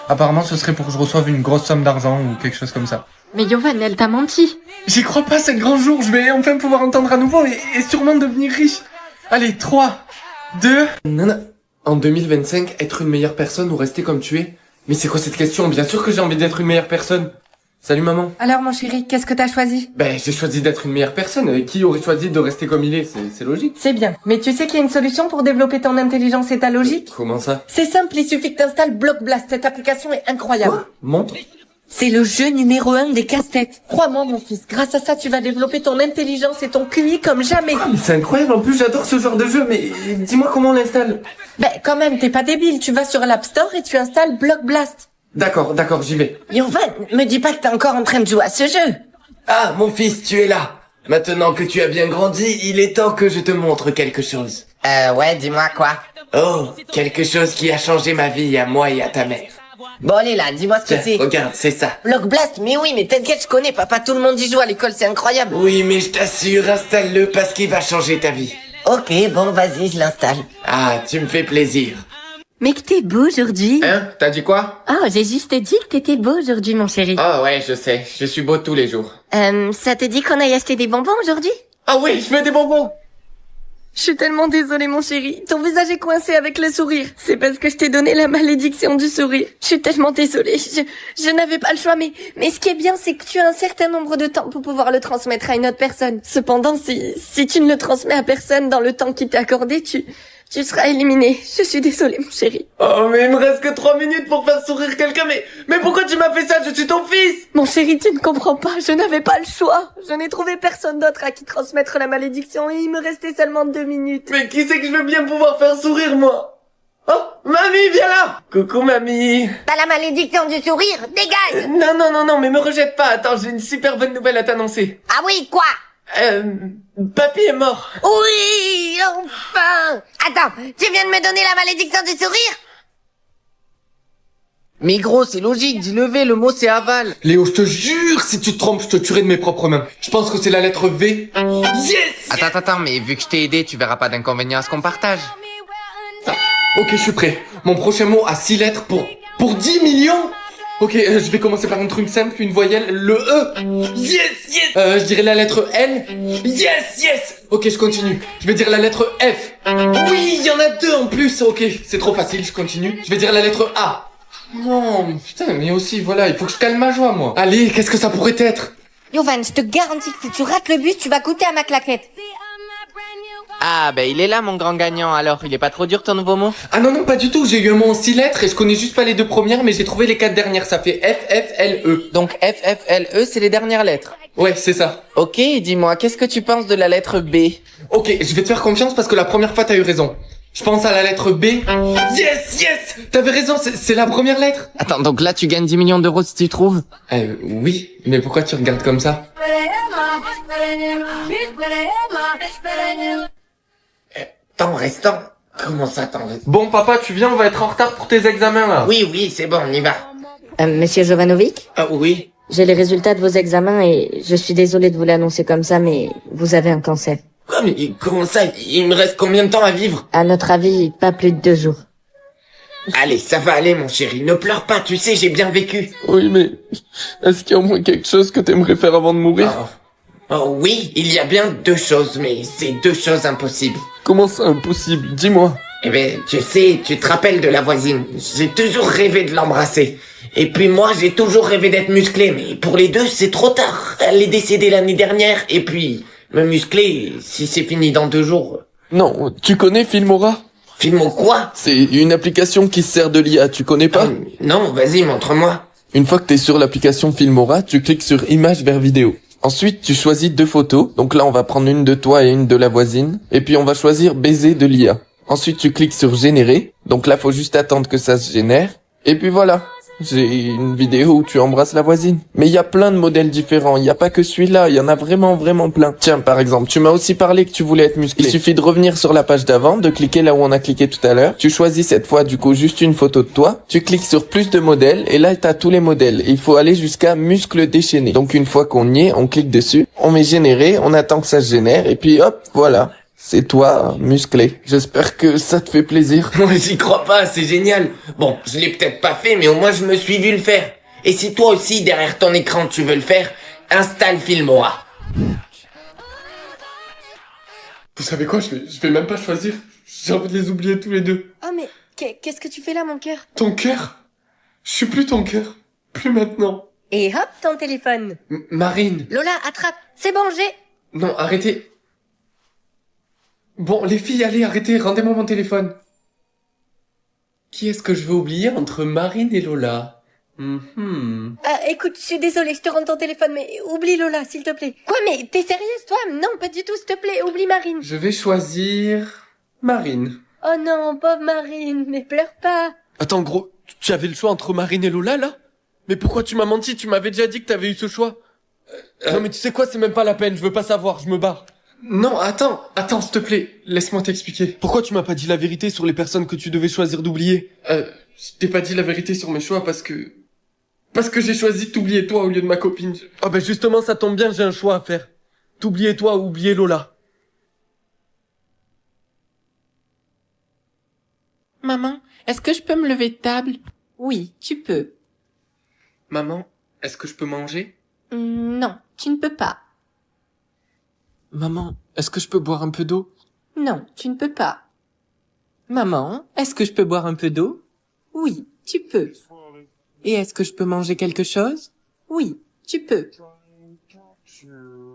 Speaker 7: Apparemment, ce serait pour que je reçoive une grosse somme d'argent ou quelque chose comme ça.
Speaker 3: Mais Yovan, elle t'a menti.
Speaker 7: J'y crois pas, c'est le grand jour. Je vais enfin pouvoir entendre à nouveau et sûrement devenir riche. Allez, 3, 2... Non. En 2025, être une meilleure personne ou rester comme tu es? Mais c'est quoi cette question? Bien sûr que j'ai envie d'être une meilleure personne. Salut maman.
Speaker 3: Alors, mon chéri, qu'est-ce que t'as choisi?
Speaker 7: Ben, j'ai choisi d'être une meilleure personne. Qui aurait choisi de rester comme il est? C'est logique.
Speaker 11: C'est bien. Mais tu sais qu'il y a une solution pour développer ton intelligence et ta logique?
Speaker 7: Comment ça?
Speaker 11: C'est simple, il suffit que t'installes Block Blast. Cette application est incroyable.
Speaker 7: Quoi? Montre.
Speaker 11: C'est le jeu numéro 1 des casse-têtes. Crois-moi, mon fils, grâce à ça, tu vas développer ton intelligence et ton QI comme jamais.
Speaker 7: Ah, mais c'est incroyable, en plus j'adore ce genre de jeu, mais dis-moi comment on l'installe.
Speaker 11: Ben, quand même, t'es pas débile. Tu vas sur l'App Store et tu installes Block Blast.
Speaker 7: D'accord, j'y vais.
Speaker 11: Yovan, me dis pas que t'es encore en train de jouer à ce jeu.
Speaker 10: Ah, mon fils, tu es là. Maintenant que tu as bien grandi, il est temps que je te montre quelque chose.
Speaker 4: Ouais, dis-moi quoi.
Speaker 10: Oh, quelque chose qui a changé ma vie à moi et à ta mère.
Speaker 4: Bon, allez là, dis-moi ce que c'est.
Speaker 10: Regarde, c'est ça.
Speaker 4: Block Blast, mais oui, mais t'inquiète, je connais, papa, tout le monde y joue à l'école, c'est incroyable.
Speaker 10: Oui, mais je t'assure, installe-le parce qu'il va changer ta vie.
Speaker 4: Ok, bon, vas-y, je l'installe.
Speaker 10: Ah, tu me fais plaisir.
Speaker 3: Mais que t'es beau aujourd'hui.
Speaker 7: Hein? T'as dit quoi?
Speaker 3: Oh, j'ai juste dit que t'étais beau aujourd'hui, mon chéri.
Speaker 7: Ah ouais, je sais, je suis beau tous les jours.
Speaker 3: Ça te dit qu'on aille acheter des bonbons aujourd'hui?
Speaker 7: Ah oui, je veux des bonbons.
Speaker 11: Je suis tellement désolée, mon chéri. Ton visage est coincé avec le sourire. C'est parce que je t'ai donné la malédiction du sourire. Je suis tellement désolée. Je n'avais pas le choix, mais ce qui est bien, c'est que tu as un certain nombre de temps pour pouvoir le transmettre à une autre personne. Cependant, si tu ne le transmets à personne dans le temps qui t'est accordé, tu seras éliminé. Je suis désolée, mon chéri.
Speaker 10: Oh, mais il me reste que 3 minutes pour faire sourire quelqu'un, mais pourquoi tu m'as fait ça? Je suis ton fils!
Speaker 11: Mon chéri, tu ne comprends pas, je n'avais pas le choix. Je n'ai trouvé personne d'autre à qui transmettre la malédiction et il me restait seulement 2 minutes.
Speaker 10: Mais qui c'est que je veux bien pouvoir faire sourire, moi? Oh, mamie, viens là! Coucou, mamie!
Speaker 4: T'as la malédiction du sourire, dégage!
Speaker 10: Non, mais me rejette pas. Attends, j'ai une super bonne nouvelle à t'annoncer.
Speaker 4: Ah oui, quoi?
Speaker 10: Papy est mort.
Speaker 4: Oui, enfin! Attends, tu viens de me donner la malédiction du sourire?
Speaker 5: Mais gros, c'est logique, dis-le V, le mot c'est aval.
Speaker 2: Léo, je te jure, si tu te trompes, je te tuerai de mes propres mains. Je pense que c'est la lettre V. Yes!
Speaker 5: Attends, mais vu que je t'ai aidé, tu verras pas d'inconvénient à ce qu'on partage.
Speaker 2: Ok, je suis prêt. Mon prochain mot a 6 lettres pour 10 millions. Ok, je vais commencer par un truc simple, une voyelle, le E. Yes! Je dirais la lettre L. Yes! Ok, je continue. Je vais dire la lettre F. Oui, il y en a 2 en plus. Ok, c'est trop facile, je continue. Je vais dire la lettre A. Non, putain, mais aussi, voilà, il faut que je calme ma joie, moi. Allez, qu'est-ce que ça pourrait être?
Speaker 3: Yovan, je te garantis que si tu rates le bus, tu vas goûter à ma claquette.
Speaker 5: Ah, ben il est là mon grand gagnant, alors il est pas trop dur ton nouveau mot?
Speaker 2: Ah non, pas du tout, j'ai eu un mot en 6 lettres et je connais juste pas les 2 premières, mais j'ai trouvé les 4 dernières, ça fait F, F, L, E.
Speaker 5: Donc F, F, L, E, c'est les dernières lettres.
Speaker 2: Ouais, c'est ça.
Speaker 5: Ok, dis-moi, qu'est-ce que tu penses de la lettre B?
Speaker 2: Ok, je vais te faire confiance parce que la première fois t'as eu raison. Je pense à la lettre B. Yes! T'avais raison, c'est la première lettre.
Speaker 5: Attends, donc là tu gagnes 10 millions d'euros si tu trouves?
Speaker 2: Oui, mais pourquoi tu regardes comme ça?
Speaker 4: Restons. Comment ça, restons?
Speaker 2: Bon, papa, tu viens, on va être en retard pour tes examens, là.
Speaker 4: Oui, c'est bon, on y va.
Speaker 3: Monsieur Jovanovic?
Speaker 4: Ah oui.
Speaker 3: J'ai les résultats de vos examens et je suis désolée de vous l'annoncer comme ça, mais vous avez un cancer.
Speaker 4: Quoi, mais comment ça? Il me reste combien de temps à vivre?
Speaker 3: À notre avis, pas plus de 2 jours.
Speaker 4: Allez, ça va aller, mon chéri. Ne pleure pas, tu sais, j'ai bien vécu.
Speaker 7: Oui, mais est-ce qu'il y a au moins quelque chose que t'aimerais faire avant de mourir?
Speaker 4: Oh oui, il y a bien 2 choses, mais c'est 2 choses impossibles.
Speaker 7: Comment ça impossible? Dis-moi.
Speaker 4: Eh ben, tu sais, tu te rappelles de la voisine. J'ai toujours rêvé de l'embrasser. Et puis moi, j'ai toujours rêvé d'être musclé, mais pour les 2, c'est trop tard. Elle est décédée l'année dernière, et puis, me muscler, si c'est fini dans 2 jours...
Speaker 7: Non, tu connais Filmora?
Speaker 4: Filmo quoi?
Speaker 7: C'est une application qui se sert de l'IA, tu connais pas?
Speaker 4: Non, vas-y, montre-moi.
Speaker 7: Une fois que t'es sur l'application Filmora, tu cliques sur image vers vidéo. Ensuite, tu choisis 2 photos. Donc là, on va prendre une de toi et une de la voisine. Et puis, on va choisir baiser de l'IA. Ensuite, tu cliques sur générer. Donc là, faut juste attendre que ça se génère. Et puis voilà. J'ai une vidéo où tu embrasses la voisine. Mais il y a plein de modèles différents. Il y a pas que celui-là. Il y en a vraiment plein. Tiens, par exemple, tu m'as aussi parlé que tu voulais être musclé. Il suffit de revenir sur la page d'avant, de cliquer là où on a cliqué tout à l'heure. Tu choisis cette fois, du coup, juste une photo de toi. Tu cliques sur plus de modèles. Et là, t'as tous les modèles. Et il faut aller jusqu'à muscles déchaînés. Donc, une fois qu'on y est, on clique dessus. On met générer. On attend que ça se génère. Et puis, hop, voilà. C'est toi, musclé. J'espère que ça te fait plaisir.
Speaker 4: Moi, j'y crois pas, c'est génial. Bon, je l'ai peut-être pas fait, mais au moins je me suis vu le faire. Et si toi aussi, derrière ton écran, tu veux le faire, installe Filmora.
Speaker 2: Vous savez quoi, je vais même pas choisir. J'ai envie de les oublier tous les 2.
Speaker 11: Oh mais, qu'est-ce que tu fais là, mon cœur?
Speaker 2: Ton cœur? Je suis plus ton cœur. Plus maintenant.
Speaker 11: Et hop, ton téléphone.
Speaker 2: Marine.
Speaker 11: Lola, attrape. C'est bon, j'ai...
Speaker 2: Non, arrêtez. Bon, les filles, allez, arrêtez, rendez-moi mon téléphone. Qui est-ce que je veux oublier entre Marine et Lola?
Speaker 11: Écoute, je suis désolée, je te rends ton téléphone, mais oublie Lola, s'il te plaît. Quoi, mais t'es sérieuse, toi? Non, pas du tout, s'il te plaît, oublie Marine.
Speaker 2: Je vais choisir... Marine.
Speaker 11: Oh non, pauvre Marine, mais pleure pas.
Speaker 9: Attends, gros, tu avais le choix entre Marine et Lola, là? Mais pourquoi tu m'as menti? Tu m'avais déjà dit que t'avais eu ce choix. Non mais tu sais quoi, c'est même pas la peine, je veux pas savoir, je me barre.
Speaker 2: Non, attends, s'il te plaît, laisse-moi t'expliquer.
Speaker 9: Pourquoi tu m'as pas dit la vérité sur les personnes que tu devais choisir d'oublier?
Speaker 2: Je t'ai pas dit la vérité sur mes choix parce que j'ai choisi de t'oublier toi au lieu de ma copine.
Speaker 9: Ah ben justement, ça tombe bien, j'ai un choix à faire. T'oublier toi ou oublier Lola.
Speaker 5: Maman, est-ce que je peux me lever de table? Oui, tu peux.
Speaker 2: Maman, est-ce que je peux manger?
Speaker 11: Non, tu ne peux pas.
Speaker 7: Maman, est-ce que je peux boire un peu d'eau?
Speaker 11: Non, tu ne peux pas.
Speaker 5: Maman, est-ce que je peux boire un peu d'eau? Oui, tu peux. Et est-ce que je peux manger quelque chose? Oui, tu peux.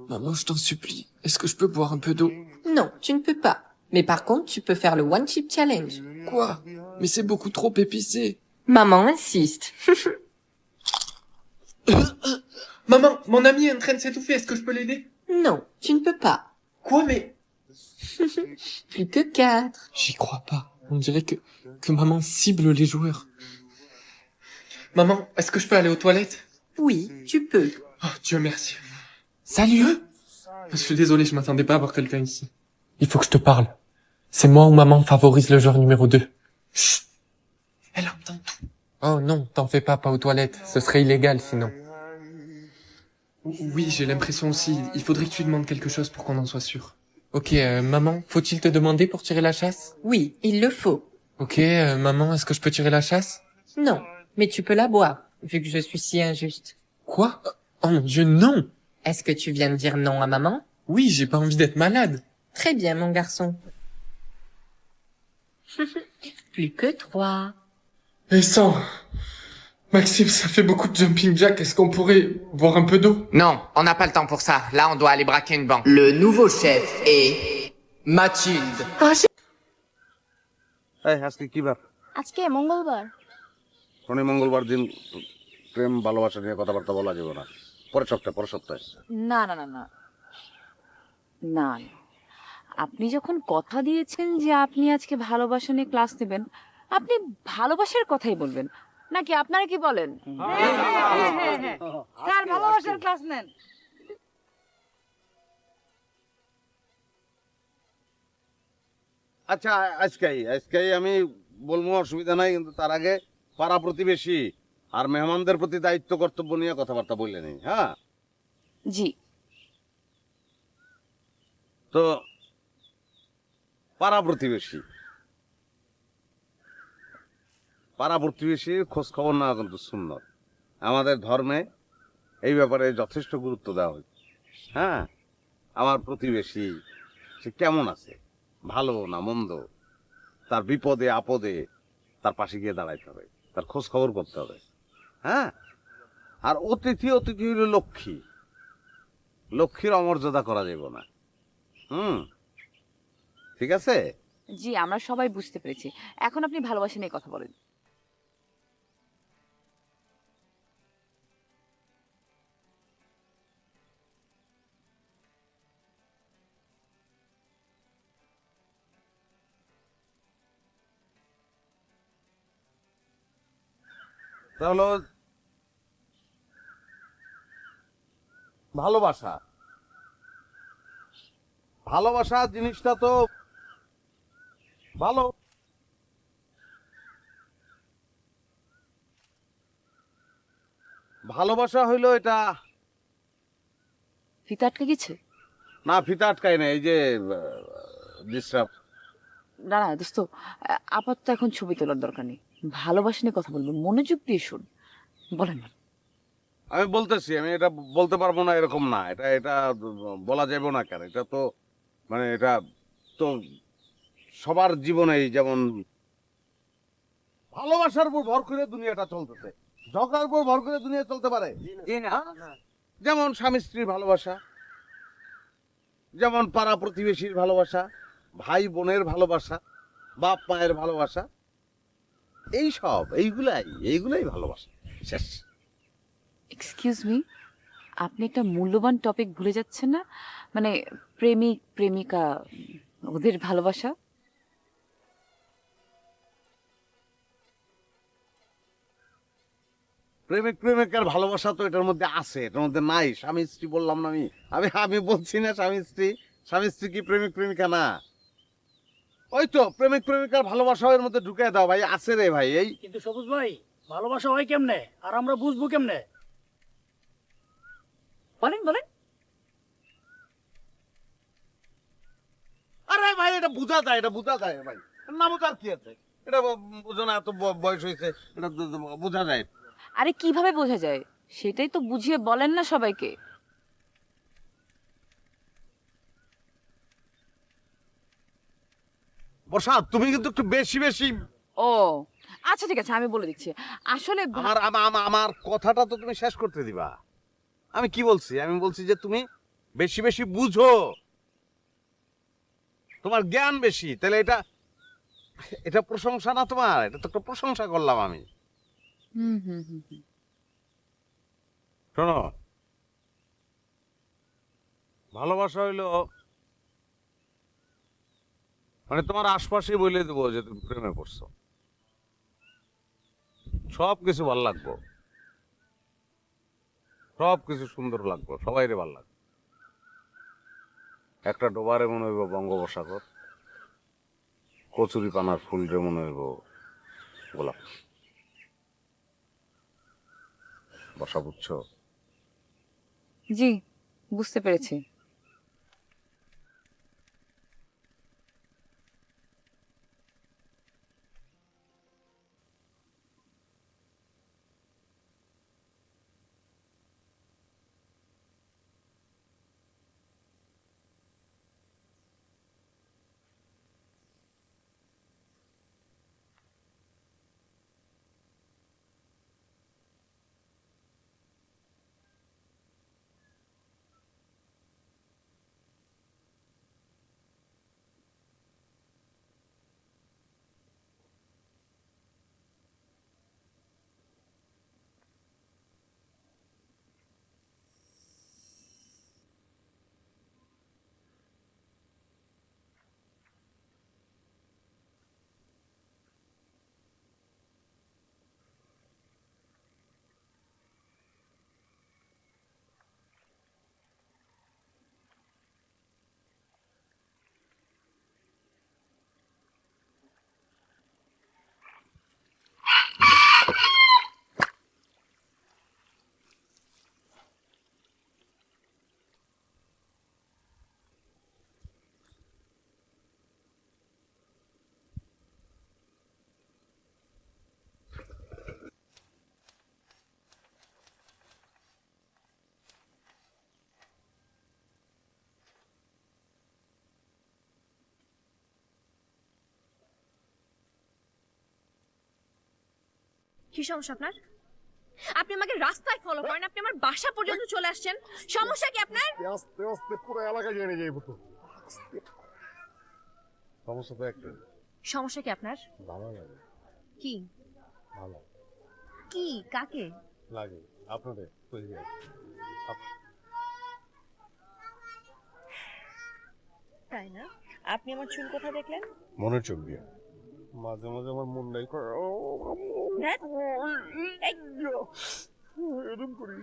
Speaker 7: Maman, je t'en supplie, est-ce que je peux boire un peu d'eau?
Speaker 11: Non, tu ne peux pas. Mais par contre, tu peux faire le One Chip Challenge.
Speaker 7: Quoi? Mais c'est beaucoup trop épicé.
Speaker 11: Maman insiste.
Speaker 2: Maman, mon ami est en train de s'étouffer, est-ce que je peux l'aider?
Speaker 11: Non, tu ne peux pas.
Speaker 2: Quoi, mais...
Speaker 11: Plus que 4.
Speaker 7: J'y crois pas. On dirait que maman cible les joueurs.
Speaker 2: Maman, est-ce que je peux aller aux toilettes?
Speaker 11: Oui, tu peux.
Speaker 2: Oh, Dieu merci.
Speaker 7: Salut!
Speaker 2: Je suis désolé, je m'attendais pas à voir quelqu'un ici.
Speaker 7: Il faut que je te parle. C'est moi ou maman favorise le joueur numéro 2.
Speaker 2: Elle entend tout.
Speaker 1: Oh non, t'en fais pas aux toilettes. Ce serait illégal sinon. Oui, j'ai l'impression aussi. Il faudrait que tu demandes quelque chose pour qu'on en soit sûr. Ok, maman, faut-il te demander pour tirer la chasse?
Speaker 5: Oui, il le faut.
Speaker 1: Ok, maman, est-ce que je peux tirer la chasse?
Speaker 5: Non, mais tu peux la boire, vu que je suis si injuste.
Speaker 1: Quoi? Oh mon Dieu, non!
Speaker 5: Est-ce que tu viens de dire non à maman?
Speaker 1: Oui, j'ai pas envie d'être malade.
Speaker 5: Très bien, mon garçon. Plus que 3.
Speaker 2: Et sans... Maxime, ça fait beaucoup de jumping jack. Est-ce qu'on pourrait boire un peu d'eau?
Speaker 4: Non, on n'a pas le temps pour ça. Là, on doit aller braquer une banque.
Speaker 10: Le nouveau chef est Mathilde.
Speaker 12: আজকে কি বার?
Speaker 13: আজকে মঙ্গলবার।
Speaker 12: শনি মঙ্গলবার দিন প্রেম ভালোবাসা নিয়ে কথাবার্তা বলা যাবে না। পরের সপ্তাহে।
Speaker 13: না না না না না না। আপনি যখন কথা দিয়েছেন যে আপনি আজকে ভালোবাসা নিয়ে ক্লাস নেবেন, আপনি ভালোবাসার কথাই বলবেন নাকি? আপনারা কি বলেন? স্যার ভালোবাসার ক্লাস নেন।
Speaker 12: আচ্ছা আজকেই আমি বলবো, অসুবিধা নাই, কিন্তু তার আগে পাড়া প্রতিবেশী আর মেহমানদের প্রতি দায়িত্ব কর্তব্য নিয়ে কথাবার্তা বললে নেই। হ্যাঁ
Speaker 13: জি।
Speaker 12: তো পাড়া প্রতিবেশীর খোঁজ খবর নেওয়া কিন্তু সুন্নত। আমাদের ধর্মে এই ব্যাপারে যথেষ্ট গুরুত্ব দেওয়া হয়েছে। হ্যাঁ, আমার প্রতিবেশী সে কেমন আছে, ভালো না মন্দ, তার বিপদে আপদে তার পাশে গিয়ে দাঁড়াইতে হবে, তার খোঁজ খবর করতে হবে। হ্যাঁ, আর অতিথি হইল লক্ষ্মীর অমর্যাদা করা যাবে না। ঠিক আছে?
Speaker 13: জি, আমরা সবাই বুঝতে পেরেছি। এখন আপনি ভালোবাসা নিয়ে কথা বলেন।
Speaker 12: তাহলে ভালোবাসা জিনিসটা তো ভালো। ভালোবাসা হইলো এটা।
Speaker 13: ফিতা আটকে গেছে?
Speaker 12: না, ফিতা আটকায় না, এই যে ডিস্টার্ব।
Speaker 13: না না দোস্ত, আপাতত এখন ছবি তোলার দরকার নেই। ভালোবাসা নিয়ে কথা বলবো, মনোযোগ দিয়ে শুন। বলেন না।
Speaker 12: আমি বলতেছি, আমি এটা বলতে পারবো না এরকম না, এটা বলা যাবে না কেন? এটা তো মানে এটা তো সবার জীবনেই, যেমন ভালোবাসার উপর ভর করে দুনিয়াটা চলতেছে, ঝগড়ার উপর ভর করে দুনিয়া চলতে পারে? যেমন স্বামী স্ত্রীর ভালোবাসা, যেমন পাড়া প্রতিবেশীর ভালোবাসা, ভাই বোনের ভালোবাসা, বাপ মায়ের ভালোবাসা, এইগুলাই ভালোবাসা। শেষ।
Speaker 13: এক্সকিউজ মি, আপনি একটা মূল্যবান টপিক ভুলে যাচ্ছেন না? মানে প্রেমিক প্রেমিকা, ওদের ভালোবাসা।
Speaker 12: প্রেমিক প্রেমিকার ভালোবাসা তো এটার মধ্যে আছে, এটার মধ্যে নাই। স্বামী স্ত্রী বললাম না আমি বলছি না স্বামী স্ত্রী কি প্রেমিক প্রেমিকা না? ওই তো প্রেমিক প্রেমিকার ভালোবাসা এর মধ্যে ঢুকে দাও ভাই, আছে রে ভাই। এই
Speaker 14: কিন্তু সবুজ ভাই, ভালোবাসা হয় কেমনে আর আমরা বুঝবো কেমনে?
Speaker 13: বলেন।
Speaker 12: আরে ভাই, এটা বোঝা যায় ভাই, না বোঝার কি আছে? এটা বুঝো না, এত বয়স হয়েছে, এটা বোঝা যায়।
Speaker 13: আরে কিভাবে বোঝা যায় সেটাই তো বুঝিয়ে বলেন না সবাইকে।
Speaker 12: বর্ষা, তুমি কিন্তু একটু বেশি।
Speaker 13: ও আচ্ছা ঠিক আছে, আমি বলে দিচ্ছি। আসলে
Speaker 12: আমার কথাটা তো তুমি শেষ করতে দিবা। আমি কি বলছি? আমি বলছি যে তুমি বেশি বুঝো, তোমার জ্ঞান বেশি। তাহলে এটা প্রশংসা না তোমার, এটা তো একটা প্রশংসা করলাম আমি। শোনো, ভালোবাসা হইলো মানে তোমার আশপাশে বলে দেবো যে তুমি প্রেমে পড়ছো, সব কিছু ভালো লাগবো, সব কিছু সুন্দর লাগবো, সবাইরে ভালো লাগবে। একটা ডোবারে মনে হইব বঙ্গোপসাগর, কচুরি পানার ফুল রে মনে হইব গোলাপ। বসা বুঝছো?
Speaker 13: জি, বুঝতে পেরেছি।
Speaker 15: কি সমস্যা আপনার? আপনি আমাকে রাস্তায় ফলো করেন, আপনি আমার বাসা পর্যন্ত চলে আসছেন, সমস্যা কি আপনার?
Speaker 12: আস্তে আস্তে পুরো এলাকা জেনে যাইব তো। সমস্যা তো একটা।
Speaker 15: সমস্যা কি আপনার?
Speaker 12: ভালো লাগে।
Speaker 15: কি
Speaker 12: ভালো
Speaker 15: কি কাকে
Speaker 12: লাগে? আপনাদের
Speaker 15: তাই না? আপনি আমার চুল কোথায় দেখলেন?
Speaker 12: মনের চোখ দিয়ে। মাঝে মাঝে আমার মন নাই করে এরকম করি।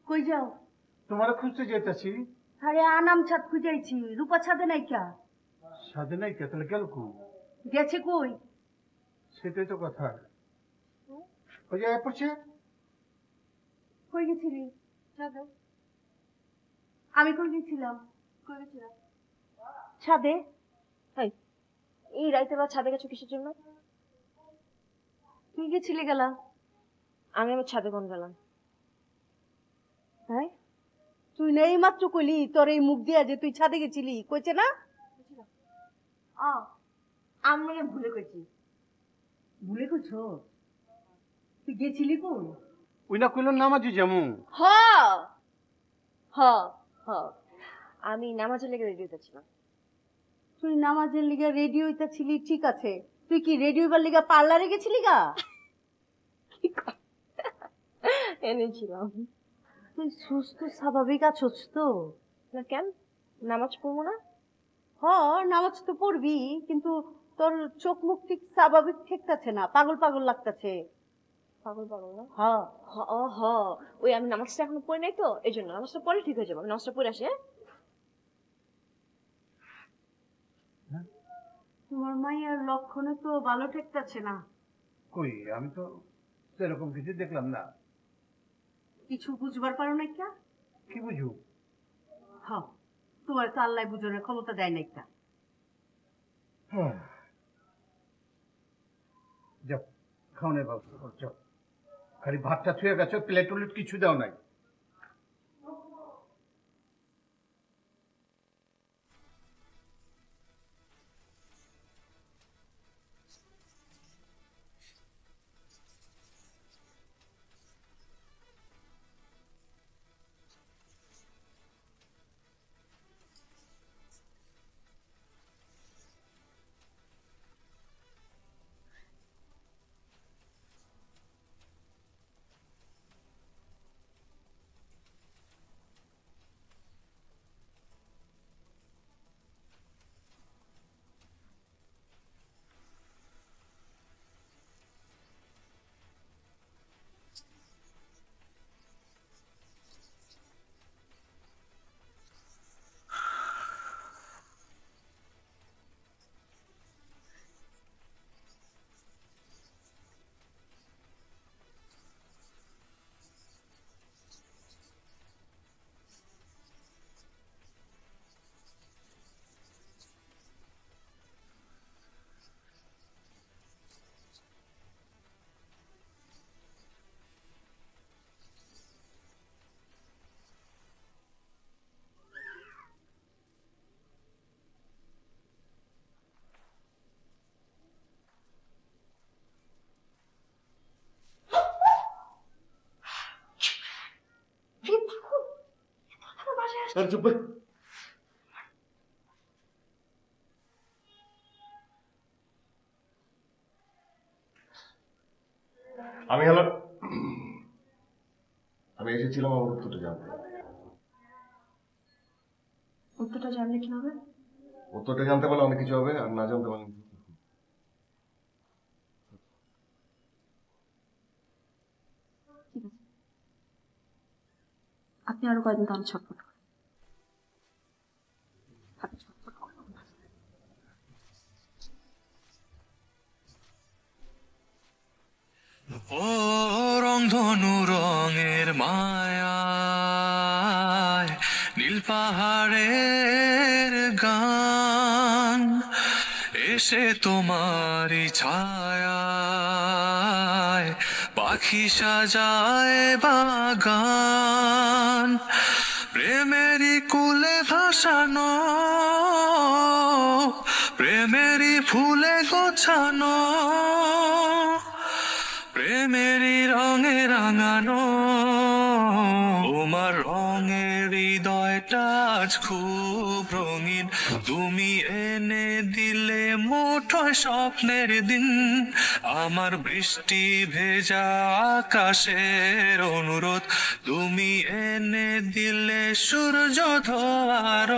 Speaker 16: কই যাও?
Speaker 14: তোমার খুঁজতে যেতেছি।
Speaker 16: আরে আনাম ছাদ খুঁজাইছি, রূপা ছাদে নাই কা?
Speaker 14: সাথে নাই কে? তাহলে গেল কো?
Speaker 16: গেছে কই?
Speaker 14: সেটাই তো কথা। ওই যে পড়ছে।
Speaker 16: কই গেছিলি? ছাদে। আমি কই গেছিলাম? কই গেছিলাম? ছাদে।
Speaker 15: এই রাইতে বা ছাদে গেছো কিসের জন্য?
Speaker 16: তুই গেছিলি গেলা?
Speaker 15: আমি আমার ছাদে কোন গেলাম?
Speaker 16: হ্যাঁ, তুই না এই মাত্র কইলি তোর এই মুখ দিয়া যে তুই ছাদে গেছিলি, কইছে না? আমি মনে ভুলে কইছি। ভুলে কইছো? তুই গেছিলি কোন?
Speaker 14: ওই না কইল নামাজি যেমন।
Speaker 15: হ হ হ আমি নামাজের লেগে রেডি হতেছিলাম।
Speaker 16: তুই নামাজের লিগা রেডি হইতাছিলি ঠিক আছে, তুই কি রেডি হইবার লিগা পার্লারে গেছিলি গা?
Speaker 15: এনেছিলাম।
Speaker 16: তুই সুস্থ স্বাভাবিক আছোস তো?
Speaker 15: না কেন, নামাজ পড়বো না?
Speaker 16: হ, নামাজ তো পড়বি, কিন্তু তোর চোখ মুখ ঠিক স্বাভাবিক ঠেকতাছে না, পাগল পাগল লাগতাছে।
Speaker 15: পাগল পাগল না?
Speaker 16: হ
Speaker 15: হ ওই আমি নামাজটা এখনো পড়ি নাই তো, এই জন্য নামাজটা পরে ঠিক হয়ে যাবে। আমি নামাজটা পড়ে আসি।
Speaker 16: তোমার মাইয়ার লক্ষণে তো ভালো ঠেকতাছে না।
Speaker 14: কই আমি তো সেরকম কিছু দেখলাম না।
Speaker 16: কিছু বুঝবার পারো না একটা?
Speaker 14: কি বুঝু?
Speaker 16: হ্যাঁ, তোমার তো আল্লাহ বুঝানোর ক্ষমতা দেয় না একটা।
Speaker 14: হ্যাঁ, যাও খাওয়ানোর ব্যবস্থা কর, যাও। খালি ভাতটা ছুঁয়ে গেছো, প্লেট টুলেট কিছু দাও নাই। চুপ।
Speaker 17: আমি এসেছিলাম আমার উত্তরটা জানতে।
Speaker 15: উত্তরটা জানলে কি হবে?
Speaker 17: উত্তরটা জানতে পারলে অনেক কিছু হবে, আর না জানতে পারলে
Speaker 15: ঠিক আছে, আপনি আরো কয়দিন তাহলে ছটফট করেন। আপনি ছটফট করুন।
Speaker 18: ও রংধনু রঙের মায়ায় নীল পাহাড়ের গান এসে তোমারই ছায়ায় পাখি সাজায় বাগান প্রেমেরই কুলে ভাসানো প্রেমেরই ফুলে গোছানো প্রেমেরই রঙে রাঙানো তোমার রঙের হৃদয়টা আজ খুব রঙিন তুমি এনে দিলে মুঠোয় স্বপ্নের দিন আমার বৃষ্টি ভেজা আকাশের অনুরোধ তুমি এনে দিলে সূর্য ধোয়ার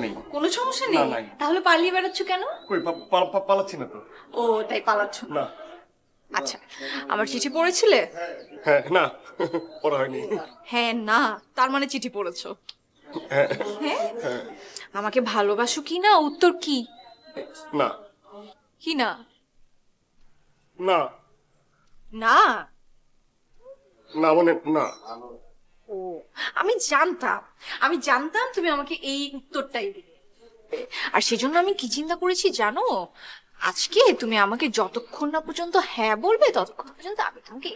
Speaker 17: নেই।
Speaker 15: কোনো সমস্যা
Speaker 17: না,
Speaker 15: নেই?
Speaker 17: নাই।
Speaker 15: তাহলে পালিয়ে বেড়াচ্ছ কেন?
Speaker 17: কই পালাচ্ছি না তো।
Speaker 15: ও তাই পালাচ্ছ?
Speaker 17: না।
Speaker 15: আচ্ছা, আমার চিঠি পড়েছিলে?
Speaker 17: হ্যাঁ, না পড়া হয়নি।
Speaker 15: হ্যাঁ না, তার মানে চিঠি পড়েছো।
Speaker 17: হ্যাঁ,
Speaker 15: হ্যাঁ?
Speaker 17: হ্যাঁ,
Speaker 15: আমাকে ভালোবাসো কি না, উত্তর কি?
Speaker 17: না,
Speaker 15: কি না?
Speaker 17: না,
Speaker 15: না?
Speaker 17: না মানে না।
Speaker 15: ও, আমি জানতাম তুমি আমাকে এই উত্তরটাই দিবে। আর সেজন্য আমি কি চিন্তা করেছি জানো? আজকে তুমি আমাকে যতক্ষণ না পর্যন্ত হ্যাঁ বলবে ততক্ষণ পর্যন্ত আমি তোমাকে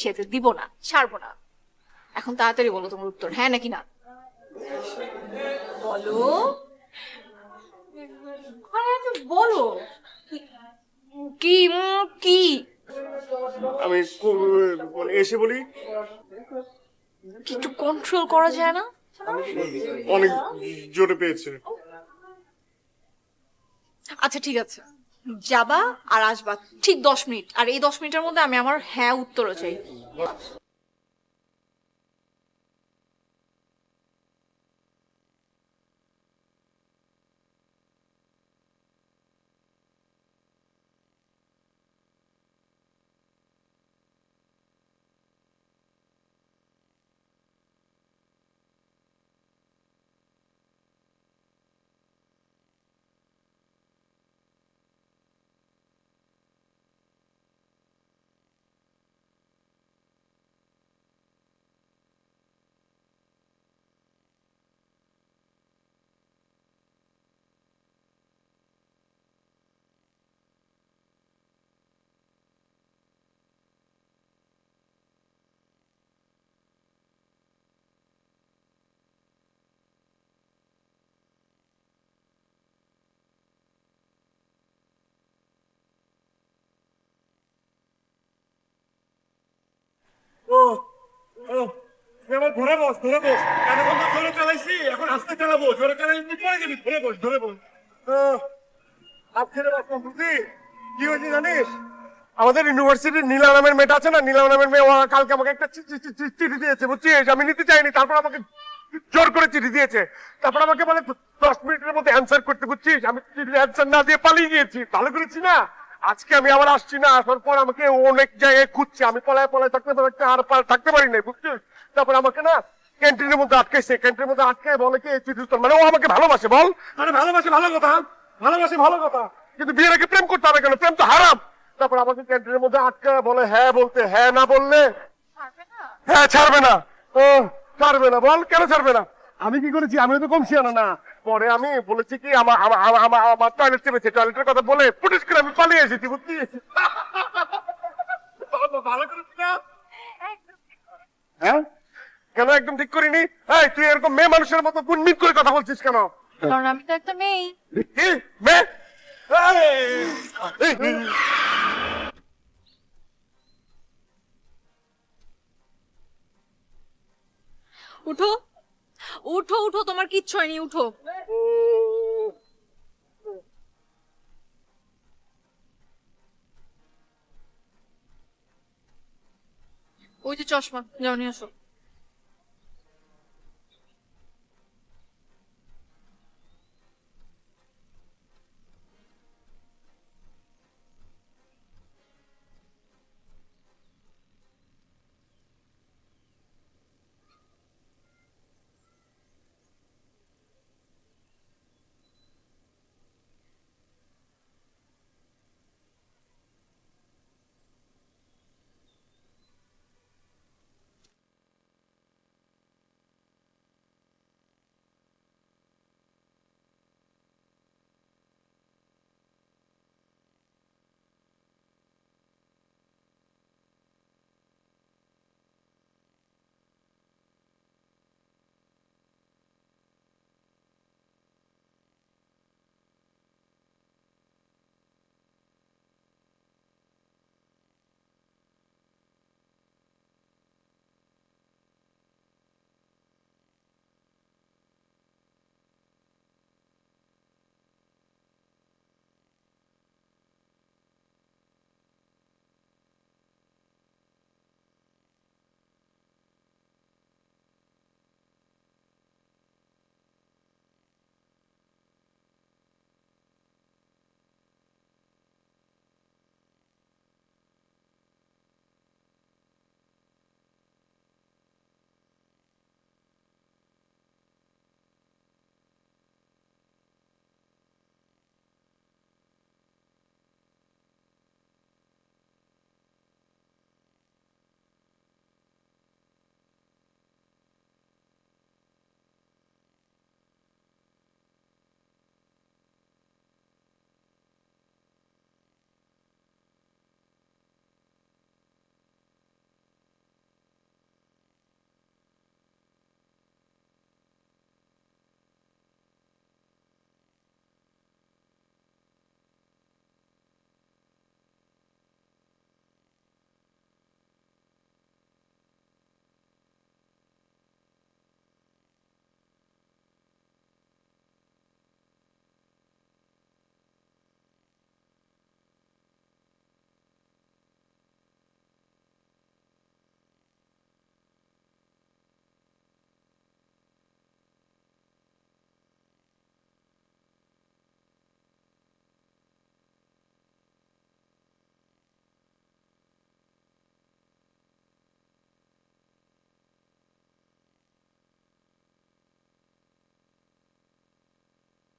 Speaker 15: যেতে দিব না, ছাড়বো না। এখন তাড়াতাড়ি বলো তোমার উত্তর, হ্যাঁ নাকি না? বলো, আরে তুমি বলো। কি কি?
Speaker 17: আমি মানে এসে বলি
Speaker 15: একটু কন্ট্রোল করা যায় না?
Speaker 17: অনেক জোরে পেয়েছে।
Speaker 15: আচ্ছা ঠিক আছে, যাবা আর আসবা ঠিক 10 মিনিট, আর এই 10 মিনিটের মধ্যে আমি আমার হ্যাঁ উত্তরও চাই।
Speaker 17: ও ও এবার ধরে বস কানে বন্ধ জোরে চালাইছি, এখন আস্তে চালাবো। জোরে চালাই পড়ে যাবি। ধরে বস ছেড়ে বস। বুঝলি কি হয়েছে জানিস? আমাদের ইউনিভার্সিটির নীলা নামের মেয়েটা আছে না, নীলা নামের মেয়ে, ও কালকে আমাকে একটা চিঠি দিয়েছে, বুঝছিস? আমি নিতে চাইনি, তারপর আমাকে জোর করে চিঠি দিয়েছে। তারপর আমাকে বলে 10 মিনিটের মধ্যে অ্যান্সার করতে, বুঝছিস? আমি চিঠির অ্যান্সার না দিয়ে পালিয়ে গিয়েছি। ভালো করেছি না? আজকে আমি আবার আসছি না, আসার পর আমাকে অনেক জায়গায় খুঁজছে। আমি পলায় থাকতে আর থাকতে পারি নাই, বুঝছিস? তারপর আমাকে না ক্যান্টিনের মধ্যে আটকাইছে। ক্যান্টিনের মধ্যে আটকায় বলে কি চিঠি উত্তর, মানে ও আমাকে ভালোবাসে। বল, আরে ভালোবাসে ভালো কথা, ভালো কথা, কিন্তু বিয়ের আগে প্রেম করতে হবে কেন? প্রেম তো হারাম। তারপর আমাকে ক্যান্টিনের মধ্যে আটকায় বলে হ্যাঁ বলতে, হ্যাঁ না বললে হ্যাঁ ছাড়বে না। ও ছাড়বে না? বল কেন ছাড়বে না? আমি কি করেছি? আমি তো কম শিয়ানা না। পরে আমি বলেছি কি আমার টয়লেট চেপেছে, টয়লেটের কথা বলে পুলিশ করে আমি পালিয়ে এসেছি, বুঝছিস? ভালো করেছি না? হ্যাঁ কেন একদম ঠিক করিনি? এই তুই এরকম মেয়ে মানুষের মতো গুনমিন করে কথা বলছিস কেন?
Speaker 15: কারণ আমি তো একটা মেয়ে।
Speaker 17: কি মেয়ে?
Speaker 15: উঠো উঠো উঠো, তোমার কিচ্ছু হয়নি, উঠো। ওই যে চশমা, যাও নিয়ে আসো।